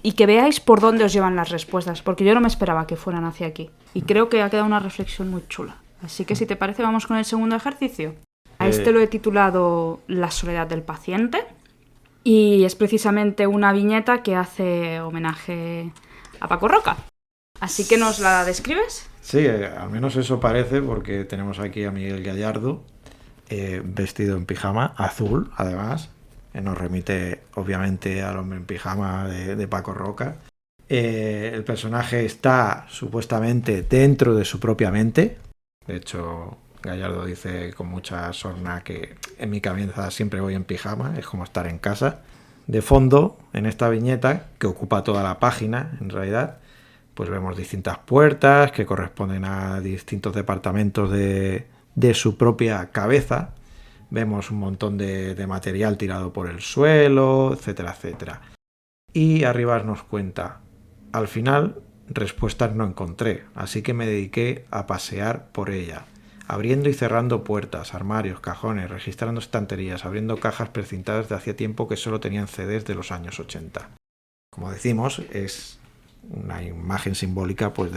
y que veáis por dónde os llevan las respuestas, porque yo no me esperaba que fueran hacia aquí. Y creo que ha quedado una reflexión muy chula. Así que si te parece, vamos con el segundo ejercicio. A este lo he titulado La soledad del paciente, y es precisamente una viñeta que hace homenaje a Paco Roca. Así que, ¿nos la describes? Sí, al menos eso parece, porque tenemos aquí a Miguel Gallardo, vestido en pijama, azul, además. Nos remite, obviamente, al hombre en pijama de Paco Roca. El personaje está, supuestamente, dentro de su propia mente. De hecho, Gallardo dice con mucha sorna que en mi cabeza siempre voy en pijama, es como estar en casa. De fondo, en esta viñeta, que ocupa toda la página, en realidad, pues vemos distintas puertas que corresponden a distintos departamentos de su propia cabeza. Vemos un montón de material tirado por el suelo, etcétera, etcétera. Y arriba nos cuenta, al final respuestas no encontré, así que me dediqué a pasear por ella, abriendo y cerrando puertas, armarios, cajones, registrando estanterías, abriendo cajas precintadas de hacía tiempo que solo tenían CDs de los años 80. Como decimos, es una imagen simbólica, pues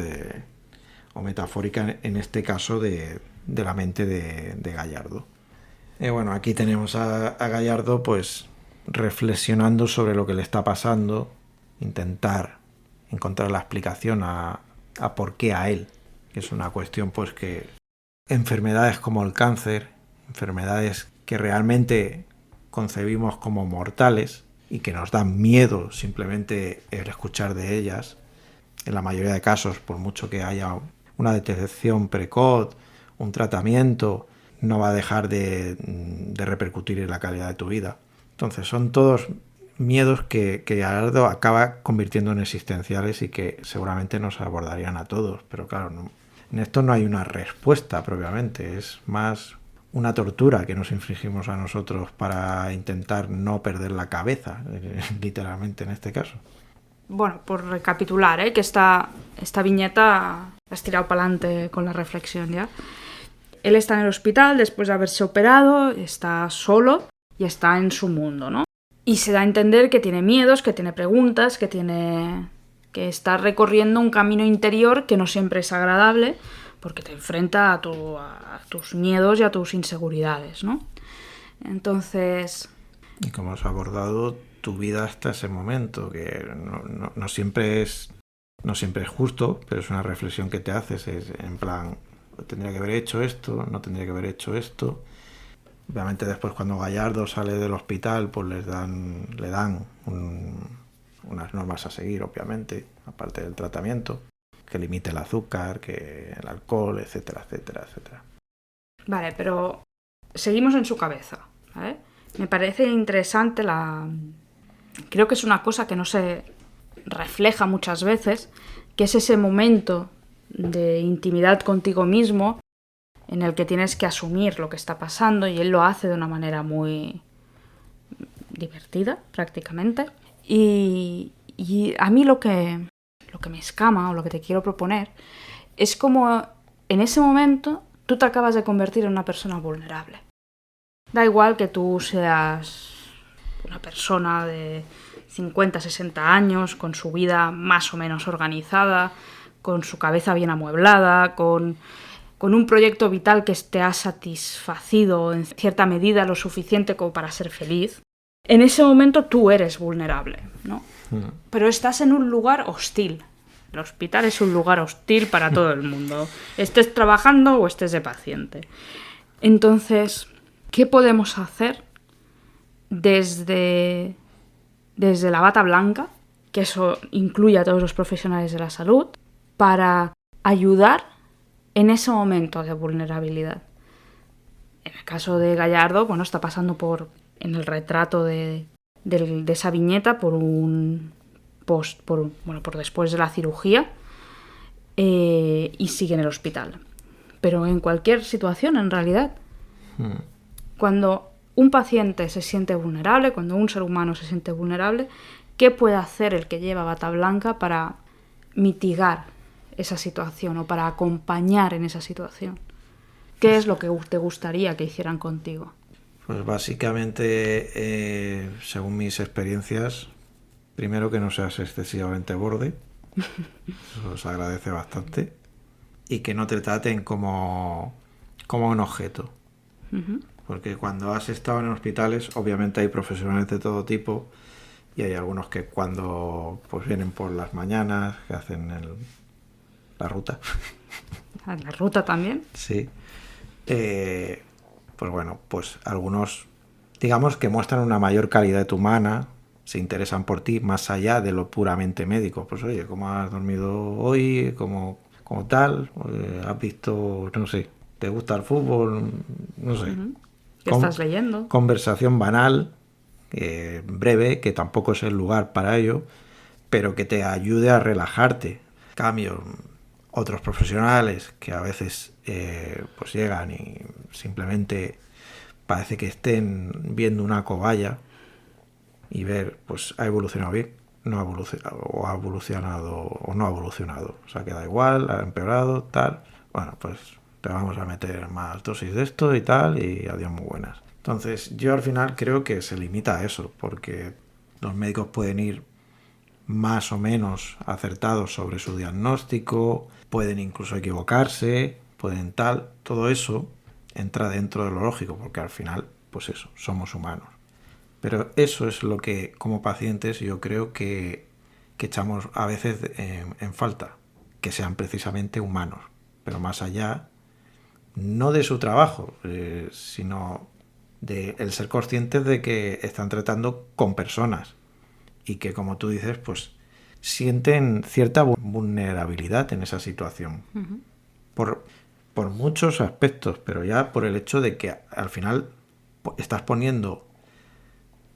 o metafórica en este caso de la mente de Gallardo. Y bueno, aquí tenemos a Gallardo pues reflexionando sobre lo que le está pasando, intentar encontrar la explicación a por qué a él, que es una cuestión pues que enfermedades como el cáncer, enfermedades que realmente concebimos como mortales y que nos dan miedo simplemente el escuchar de ellas, en la mayoría de casos, por mucho que haya una detección precoz, un tratamiento, no va a dejar de repercutir en la calidad de tu vida. Entonces son todos miedos que Gallardo acaba convirtiendo en existenciales y que seguramente nos abordarían a todos, pero claro, en esto no hay una respuesta propiamente, es más una tortura que nos infligimos a nosotros para intentar no perder la cabeza, literalmente en este caso. Bueno, por recapitular, que esta viñeta la has tirado para adelante con la reflexión ya. Él está en el hospital después de haberse operado, está solo y está en su mundo, ¿no? Y se da a entender que tiene miedos, que tiene preguntas, que está recorriendo un camino interior que no siempre es agradable porque te enfrenta a tus miedos y a tus inseguridades, ¿no? Entonces... Y como has abordado tu vida hasta ese momento, que no siempre es justo, pero es una reflexión que te haces, es en plan, tendría que haber hecho esto, no tendría que haber hecho esto. Obviamente después cuando Gallardo sale del hospital, pues le dan unas normas a seguir, obviamente, aparte del tratamiento, que limite el azúcar, que el alcohol, etcétera, etcétera, etcétera. Vale, pero seguimos en su cabeza, ¿vale? Me parece interesante creo que es una cosa que no se refleja muchas veces, que es ese momento de intimidad contigo mismo en el que tienes que asumir lo que está pasando, y él lo hace de una manera muy divertida, prácticamente. Y a mí lo que me escama, o lo que te quiero proponer, es como en ese momento tú te acabas de convertir en una persona vulnerable. Da igual que tú seas una persona de 50, 60 años, con su vida más o menos organizada, con su cabeza bien amueblada, con un proyecto vital que te ha satisfacido en cierta medida lo suficiente como para ser feliz. En ese momento tú eres vulnerable, ¿no? Pero estás en un lugar hostil. El hospital es un lugar hostil para todo el mundo, estés trabajando o estés de paciente. Entonces, ¿qué podemos hacer desde la bata blanca, que eso incluye a todos los profesionales de la salud, para ayudar en ese momento de vulnerabilidad? En el caso de Gallardo, bueno, está pasando en el retrato de esa viñeta por después de la cirugía, y sigue en el hospital. Pero en cualquier situación, en realidad, cuando un paciente se siente vulnerable, cuando un ser humano se siente vulnerable, ¿qué puede hacer el que lleva bata blanca para mitigar esa situación o para acompañar en esa situación? ¿Qué es lo que te gustaría que hicieran contigo? Pues básicamente, según mis experiencias, primero que no seas excesivamente borde, eso se agradece bastante, y que no te traten como un objeto. Porque cuando has estado en hospitales, obviamente hay profesionales de todo tipo, y hay algunos que cuando pues vienen por las mañanas, que hacen la ruta. ¿La ruta también? Sí. Pues bueno, pues algunos, digamos que muestran una mayor calidad humana, se interesan por ti más allá de lo puramente médico. Pues oye, ¿cómo has dormido hoy? ¿Cómo tal? ¿Has visto, no sé, te gusta el fútbol? No sé. ¿Qué estás leyendo? Conversación banal, breve, que tampoco es el lugar para ello, pero que te ayude a relajarte. En cambio, otros profesionales que a veces pues llegan y simplemente parece que estén viendo una cobaya y ver, pues ha evolucionado bien, no ha evolucionado, o ha evolucionado o no ha evolucionado. O sea, queda igual, ha empeorado, tal. Bueno, pues te vamos a meter más dosis de esto y tal, y adiós muy buenas. Entonces, yo al final creo que se limita a eso, porque los médicos pueden ir más o menos acertados sobre su diagnóstico, pueden incluso equivocarse, pueden tal, todo eso entra dentro de lo lógico, porque al final, pues eso, somos humanos. Pero eso es lo que, como pacientes, yo creo que echamos a veces en falta, que sean precisamente humanos, pero más allá, no de su trabajo, sino de el ser conscientes de que están tratando con personas y que, como tú dices, pues sienten cierta vulnerabilidad en esa situación. Uh-huh. Por muchos aspectos, pero ya por el hecho de que al final estás poniendo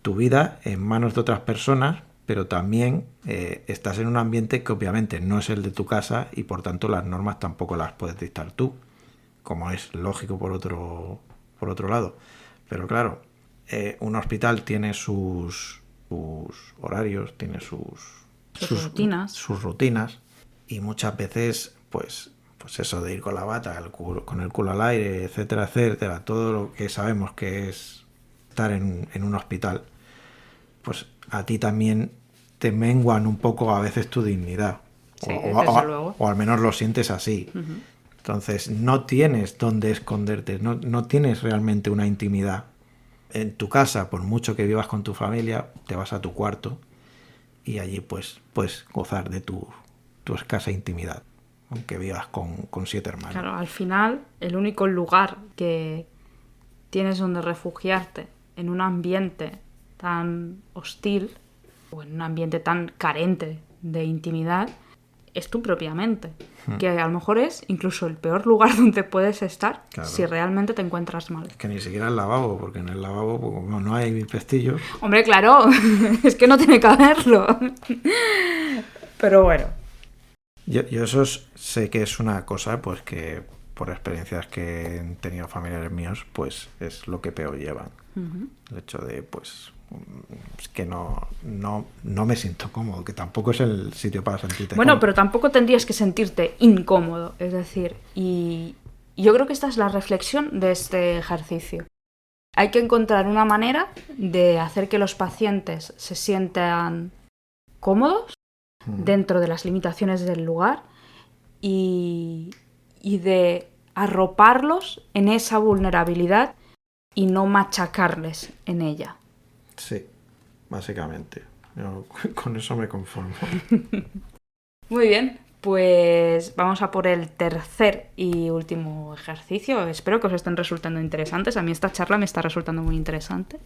tu vida en manos de otras personas, pero también estás en un ambiente que obviamente no es el de tu casa y por tanto las normas tampoco las puedes dictar tú, como es lógico por otro lado. Pero claro, un hospital tiene sus horarios, tiene sus rutinas, y muchas veces pues eso de ir con la bata, con el culo al aire, etcétera, etcétera, todo lo que sabemos que es estar en un hospital, pues a ti también te menguan un poco a veces tu dignidad. Sí, desde luego. O al menos lo sientes así. Uh-huh. Entonces no tienes dónde esconderte, no tienes realmente una intimidad. En tu casa, por mucho que vivas con tu familia, te vas a tu cuarto y allí pues puedes gozar de tu escasa intimidad, aunque vivas con 7 hermanos. Claro, al final el único lugar que tienes donde refugiarte en un ambiente tan hostil o en un ambiente tan carente de intimidad es tu propia mente, que a lo mejor es incluso el peor lugar donde puedes estar, claro, si realmente te encuentras mal. Es que ni siquiera el lavabo, porque en el lavabo como no hay pestillos. Hombre, claro, es que no tiene que haberlo. Pero bueno. Yo eso sé que es una cosa pues que por experiencias que han tenido familiares míos, pues es lo que peor llevan. Uh-huh. El hecho de pues es que no me siento cómodo, que tampoco es el sitio para sentirte cómodo. Pero tampoco tendrías que sentirte incómodo, es decir, y yo creo que esta es la reflexión de este ejercicio. Hay que encontrar una manera de hacer que los pacientes se sientan cómodos dentro de las limitaciones del lugar y de arroparlos en esa vulnerabilidad y no machacarles en ella. Sí, básicamente. Yo con eso me conformo. Muy bien, pues vamos a por el tercer y último ejercicio. Espero que os estén resultando interesantes. A mí esta charla me está resultando muy interesante.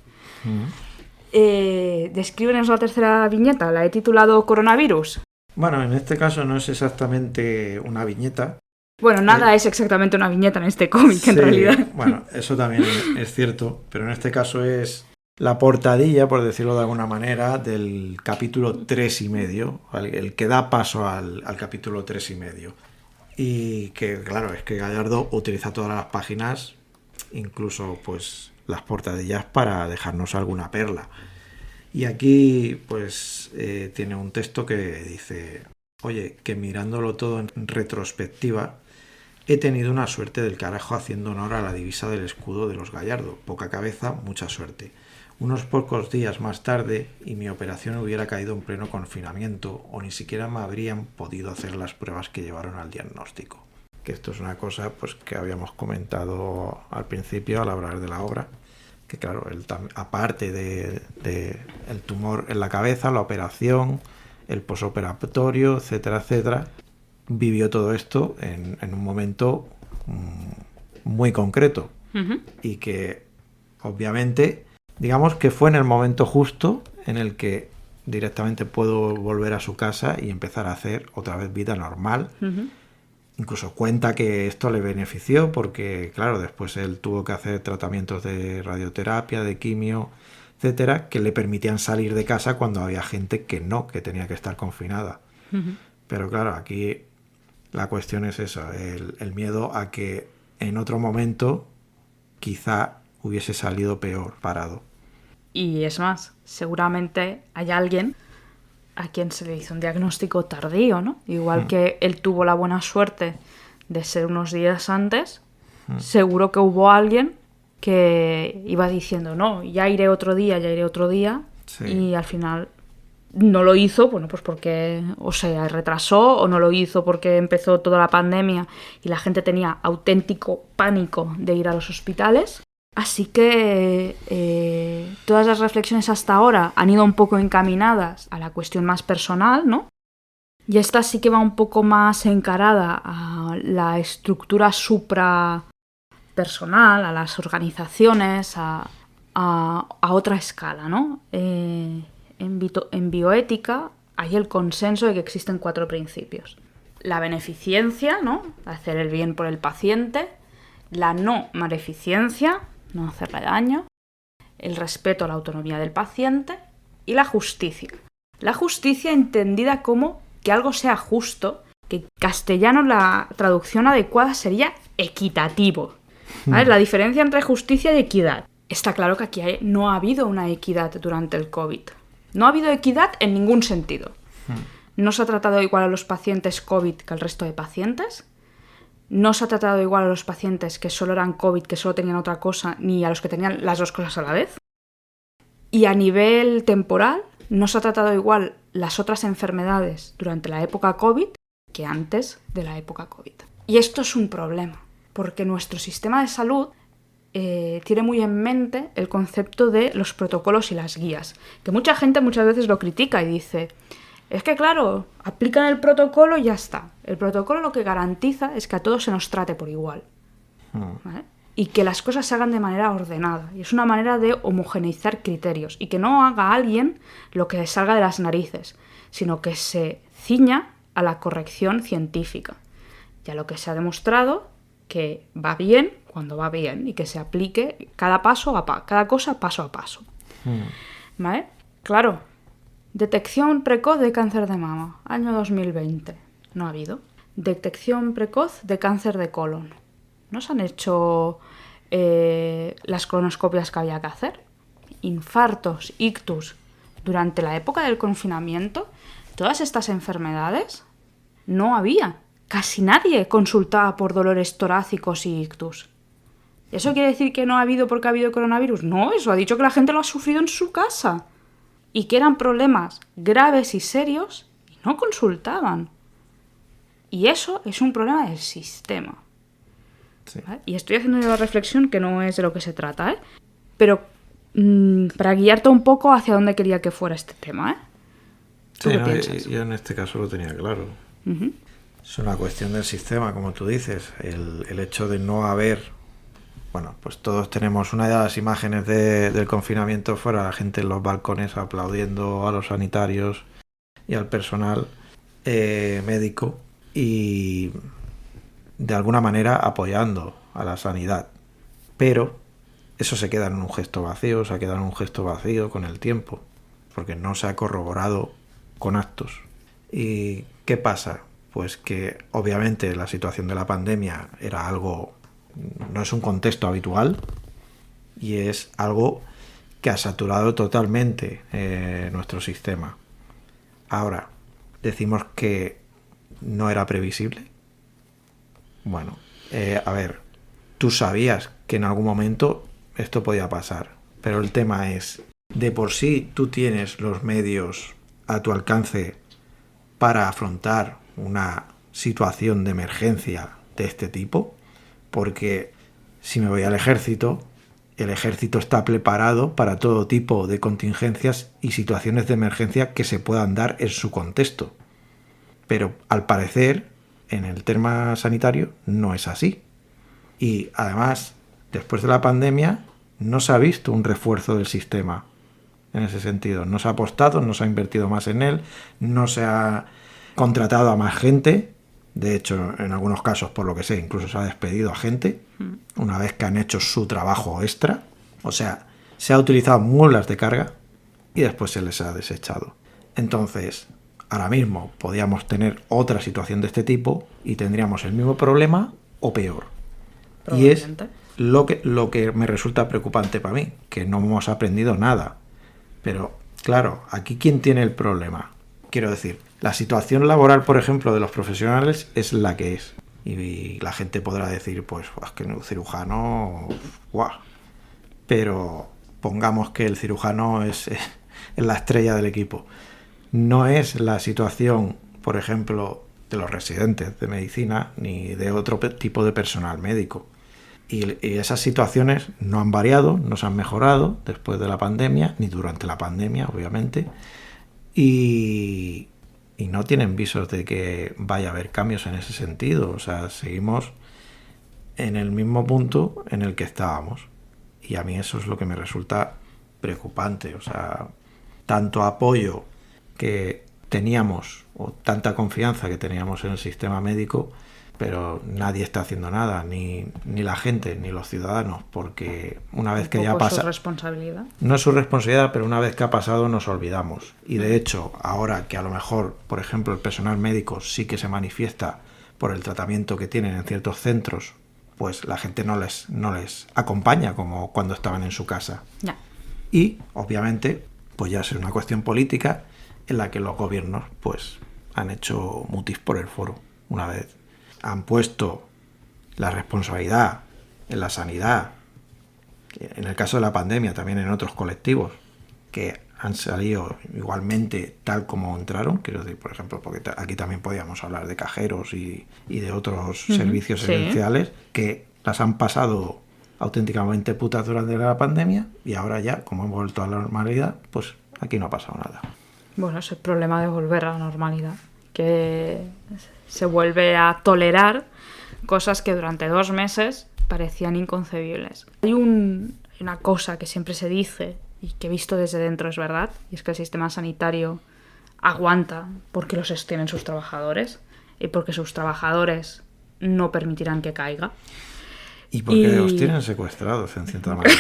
Descríbenos la tercera viñeta, la he titulado Coronavirus. Bueno, en este caso no es exactamente una viñeta. Bueno, nada es exactamente una viñeta en este cómic, sí, en realidad. Bueno, eso también es cierto, pero en este caso es la portadilla, por decirlo de alguna manera, del capítulo 3,5, el que da paso al capítulo 3,5. Y que, claro, es que Gallardo utiliza todas las páginas, incluso pues las portadillas, para dejarnos alguna perla. Y aquí pues tiene un texto que dice: oye, que mirándolo todo en retrospectiva, he tenido una suerte del carajo haciendo honor a la divisa del escudo de los Gallardo. Poca cabeza, mucha suerte. Unos pocos días más tarde y mi operación hubiera caído en pleno confinamiento o ni siquiera me habrían podido hacer las pruebas que llevaron al diagnóstico. Que esto es una cosa pues que habíamos comentado al principio al hablar de la obra. Que claro, aparte de el tumor en la cabeza, la operación, el posoperatorio, etcétera, etcétera, vivió todo esto en un momento muy concreto. Uh-huh. Y que obviamente, digamos que fue en el momento justo en el que directamente puedo volver a su casa y empezar a hacer otra vez vida normal. Uh-huh. Incluso cuenta que esto le benefició porque, claro, después él tuvo que hacer tratamientos de radioterapia, de quimio, etcétera, que le permitían salir de casa cuando había gente que tenía que estar confinada. Uh-huh. Pero claro, aquí la cuestión es eso, el miedo a que en otro momento quizá hubiese salido peor parado. Y es más, seguramente hay alguien a quien se le hizo un diagnóstico tardío, ¿no? Igual que él tuvo la buena suerte de ser unos días antes, seguro que hubo alguien que iba diciendo, no, ya iré otro día, Sí. y al final no lo hizo, bueno, pues porque o se retrasó o no lo hizo porque empezó toda la pandemia y la gente tenía auténtico pánico de ir a los hospitales. Así que todas las reflexiones hasta ahora han ido un poco encaminadas a la cuestión más personal, ¿no? Y esta sí que va un poco más encarada a la estructura suprapersonal, a las organizaciones, a otra escala, ¿no? En bioética hay el consenso de que existen 4 principios. La beneficencia, ¿no? Hacer el bien por el paciente. La no maleficencia, no hacerle daño. El respeto a la autonomía del paciente. Y la justicia. La justicia entendida como que algo sea justo, que en castellano la traducción adecuada sería equitativo. ¿Vale? La diferencia entre justicia y equidad. Está claro que aquí no ha habido una equidad durante el COVID. No ha habido equidad en ningún sentido. No se ha tratado igual a los pacientes COVID que al resto de pacientes. No se ha tratado igual a los pacientes que solo eran COVID, que solo tenían otra cosa, ni a los que tenían las dos cosas a la vez. Y a nivel temporal, no se ha tratado igual las otras enfermedades durante la época COVID que antes de la época COVID. Y esto es un problema, porque nuestro sistema de salud tiene muy en mente el concepto de los protocolos y las guías, que mucha gente muchas veces lo critica y dice, es que claro, aplican el protocolo y ya está. El protocolo lo que garantiza es que a todos se nos trate por igual, ¿vale? Y que las cosas se hagan de manera ordenada. Y es una manera de homogeneizar criterios. Y que no haga alguien lo que le salga de las narices, sino que se ciña a la corrección científica. Y a lo que se ha demostrado que va bien cuando va bien y que se aplique cada cosa paso a paso. ¿Vale? Claro, detección precoz de cáncer de mama, año 2020. No ha habido. Detección precoz de cáncer de colon. No se han hecho las colonoscopias que había que hacer. Infartos, ictus. Durante la época del confinamiento, todas estas enfermedades no había. Casi nadie consultaba por dolores torácicos y ictus. ¿Eso quiere decir que no ha habido porque ha habido coronavirus? No, eso ha dicho que la gente lo ha sufrido en su casa. Y que eran problemas graves y serios y no consultaban. Y eso es un problema del sistema. Sí. ¿Vale? Y estoy haciendo la reflexión que no es de lo que se trata, ¿eh? Pero para guiarte un poco hacia dónde quería que fuera este tema, ¿eh? ¿Tú Sí, qué no, piensas? yo en este caso lo tenía claro. Uh-huh. Es una cuestión del sistema, como tú dices. El hecho de no haber... Bueno, pues todos tenemos una de las imágenes del confinamiento fuera, la gente en los balcones aplaudiendo a los sanitarios y al personal médico y de alguna manera apoyando a la sanidad. Pero eso se queda en un gesto vacío, se ha quedado en un gesto vacío con el tiempo, porque no se ha corroborado con actos. ¿Y qué pasa? Pues que obviamente la situación de la pandemia era algo... no es un contexto habitual y es algo que ha saturado totalmente nuestro sistema. Ahora, decimos que no era previsible. Bueno, a ver, tú sabías que en algún momento esto podía pasar, pero el tema es, de por sí tú tienes los medios a tu alcance para afrontar una situación de emergencia de este tipo. Porque si me voy al ejército, el ejército está preparado para todo tipo de contingencias y situaciones de emergencia que se puedan dar en su contexto. Pero al parecer, en el tema sanitario, no es así. Y además, después de la pandemia, no se ha visto un refuerzo del sistema en ese sentido. No se ha apostado, no se ha invertido más en él, no se ha contratado a más gente. De hecho, en algunos casos, por lo que sé, incluso se ha despedido a gente una vez que han hecho su trabajo extra. O sea, se ha utilizado mulas de carga y después se les ha desechado. Entonces, ahora mismo podríamos tener otra situación de este tipo y tendríamos el mismo problema o peor. Y es lo que me resulta preocupante para mí, que no hemos aprendido nada. Pero, claro, aquí ¿quién tiene el problema? quiero decir, la situación laboral, por ejemplo, de los profesionales es la que es. Y la gente podrá decir, pues, es que un cirujano, ¡guau! Pero pongamos que el cirujano es la estrella del equipo. No es la situación, por ejemplo, de los residentes de medicina ni de otro tipo de personal médico. Y esas situaciones no han variado, no se han mejorado después de la pandemia, ni durante la pandemia, obviamente. Y no tienen visos de que vaya a haber cambios en ese sentido. O sea, seguimos en el mismo punto en el que estábamos. Y a mí eso es lo que me resulta preocupante. O sea, tanto apoyo que teníamos o tanta confianza que teníamos en el sistema médico, pero nadie está haciendo nada, ni la gente, ni los ciudadanos, porque una vez que ya pasa... ¿Es su responsabilidad? No es su responsabilidad, pero una vez que ha pasado nos olvidamos. Y de hecho, ahora que a lo mejor, por ejemplo, el personal médico sí que se manifiesta por el tratamiento que tienen en ciertos centros, pues la gente no les acompaña como cuando estaban en su casa. Ya. Y, obviamente, pues ya es una cuestión política en la que los gobiernos pues han hecho mutis por el foro. Una vez han puesto la responsabilidad en la sanidad, en el caso de la pandemia, también en otros colectivos que han salido igualmente tal como entraron, quiero decir, por ejemplo, porque aquí también podíamos hablar de cajeros y de otros servicios esenciales que las han pasado auténticamente putas durante la pandemia, y ahora ya, como hemos vuelto a la normalidad, pues aquí no ha pasado nada. Bueno, es el problema de volver a la normalidad, que se vuelve a tolerar cosas que durante 2 meses parecían inconcebibles. Hay una cosa que siempre se dice y que he visto desde dentro es verdad, y es que el sistema sanitario aguanta porque lo sostienen sus trabajadores y porque sus trabajadores no permitirán que caiga. Y porque los tienen secuestrados, en cierta manera.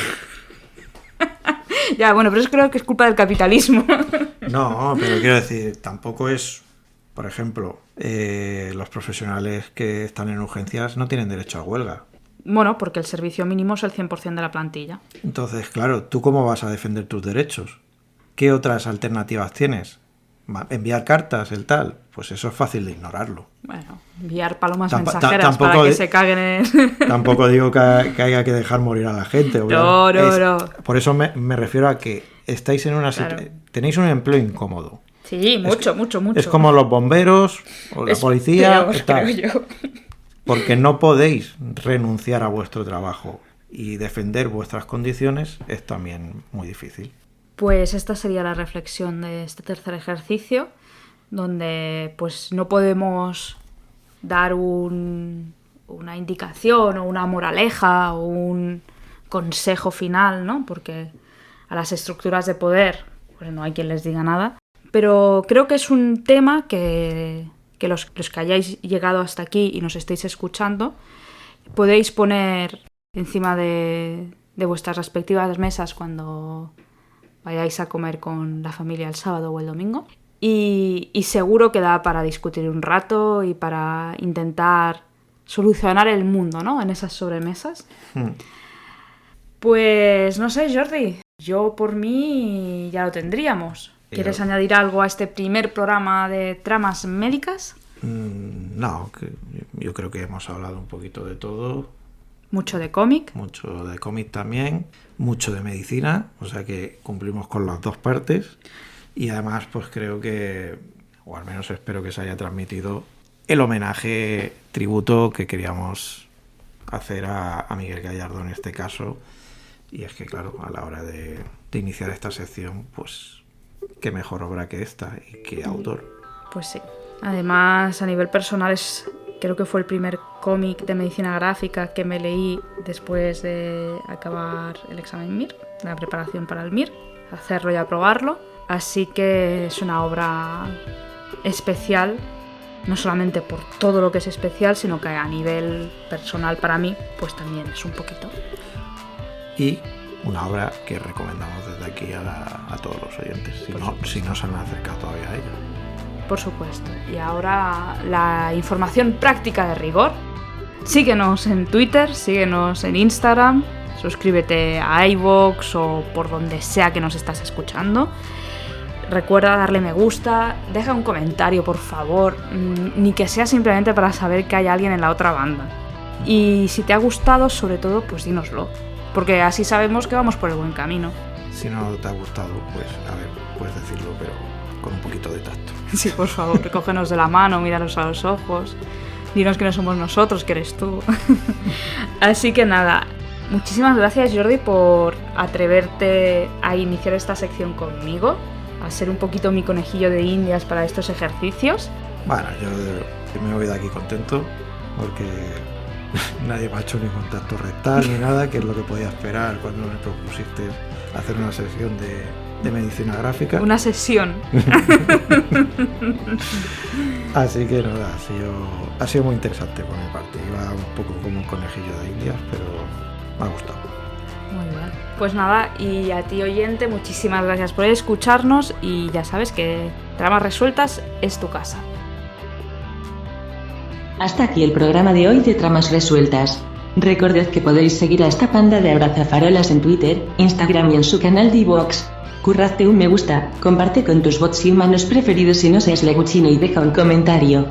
Ya, bueno, pero eso creo que es culpa del capitalismo. No, pero quiero decir, tampoco es, por ejemplo, los profesionales que están en urgencias no tienen derecho a huelga. Bueno, porque el servicio mínimo es el 100% de la plantilla. Entonces, claro, ¿tú cómo vas a defender tus derechos? ¿Qué otras alternativas tienes? ¿Enviar cartas, el tal? Pues eso es fácil de ignorarlo. Bueno, enviar palomas mensajeras para que se caguen en... Tampoco digo que haya que dejar morir a la gente. No. Por eso me refiero a que estáis en una situación... Tenéis un empleo incómodo. Sí, mucho. Es como los bomberos o la policía. Creo yo. Porque no podéis renunciar a vuestro trabajo, y defender vuestras condiciones es también muy difícil. Pues esta sería la reflexión de este tercer ejercicio, donde pues no podemos dar una indicación o una moraleja o un consejo final, ¿no? Porque a las estructuras de poder pues no hay quien les diga nada. Pero creo que es un tema que los que hayáis llegado hasta aquí y nos estéis escuchando podéis poner encima de vuestras respectivas mesas cuando vayáis a comer con la familia el sábado o el domingo. Y seguro que da para discutir un rato y para intentar solucionar el mundo, ¿no? En esas sobremesas. Pues no sé, Jordi, yo por mí ya lo tendríamos. ¿Quieres añadir algo a este primer programa de tramas médicas? No, yo creo que hemos hablado un poquito de todo. Mucho de cómic. Mucho de cómic también, mucho de medicina, o sea que cumplimos con las dos partes. Y además pues creo que, o al menos espero que se haya transmitido el homenaje, tributo que queríamos hacer a Miguel Gallardo en este caso. Y es que claro, a la hora de iniciar esta sección, pues qué mejor obra que esta y qué autor. Pues sí. Además, a nivel personal, creo que fue el primer cómic de medicina gráfica que me leí después de acabar el examen MIR, la preparación para el MIR, hacerlo y aprobarlo. Así que es una obra especial, no solamente por todo lo que es especial, sino que a nivel personal para mí, pues también es un poquito. Y una obra que recomendamos desde aquí a todos los oyentes, si no se han acercado todavía a ella. Por supuesto. Y ahora la información práctica de rigor. Síguenos en Twitter, síguenos en Instagram, suscríbete a iVoox o por donde sea que nos estás escuchando. Recuerda darle me gusta, deja un comentario por favor, ni que sea simplemente para saber que hay alguien en la otra banda. Y si te ha gustado, sobre todo, pues dínoslo, porque así sabemos que vamos por el buen camino. Si no te ha gustado, pues a ver, puedes decirlo, pero con un poquito de tacto. Sí, por favor, recógenos de la mano, míranos a los ojos, dinos que no somos nosotros, que eres tú. Así que nada, muchísimas gracias Jordi por atreverte a iniciar esta sección conmigo, a ser un poquito mi conejillo de indias para estos ejercicios. Bueno, yo me voy de aquí contento porque nadie me ha hecho ni contacto rectal ni nada, que es lo que podía esperar cuando me propusiste hacer una sesión de medicina gráfica. Una sesión. Así que nada, ha sido muy interesante por mi parte. Iba un poco como un conejillo de indias, pero me ha gustado. Muy bien. Pues nada, y a ti oyente, muchísimas gracias por escucharnos y ya sabes que Tramas Resueltas es tu casa. Hasta aquí el programa de hoy de Tramas Resueltas. Recordad que podéis seguir a esta panda de abrazafarolas en Twitter, Instagram y en su canal de iVoox. Curradte un me gusta, comparte con tus bots y humanos preferidos si no seas leguchino y deja un comentario.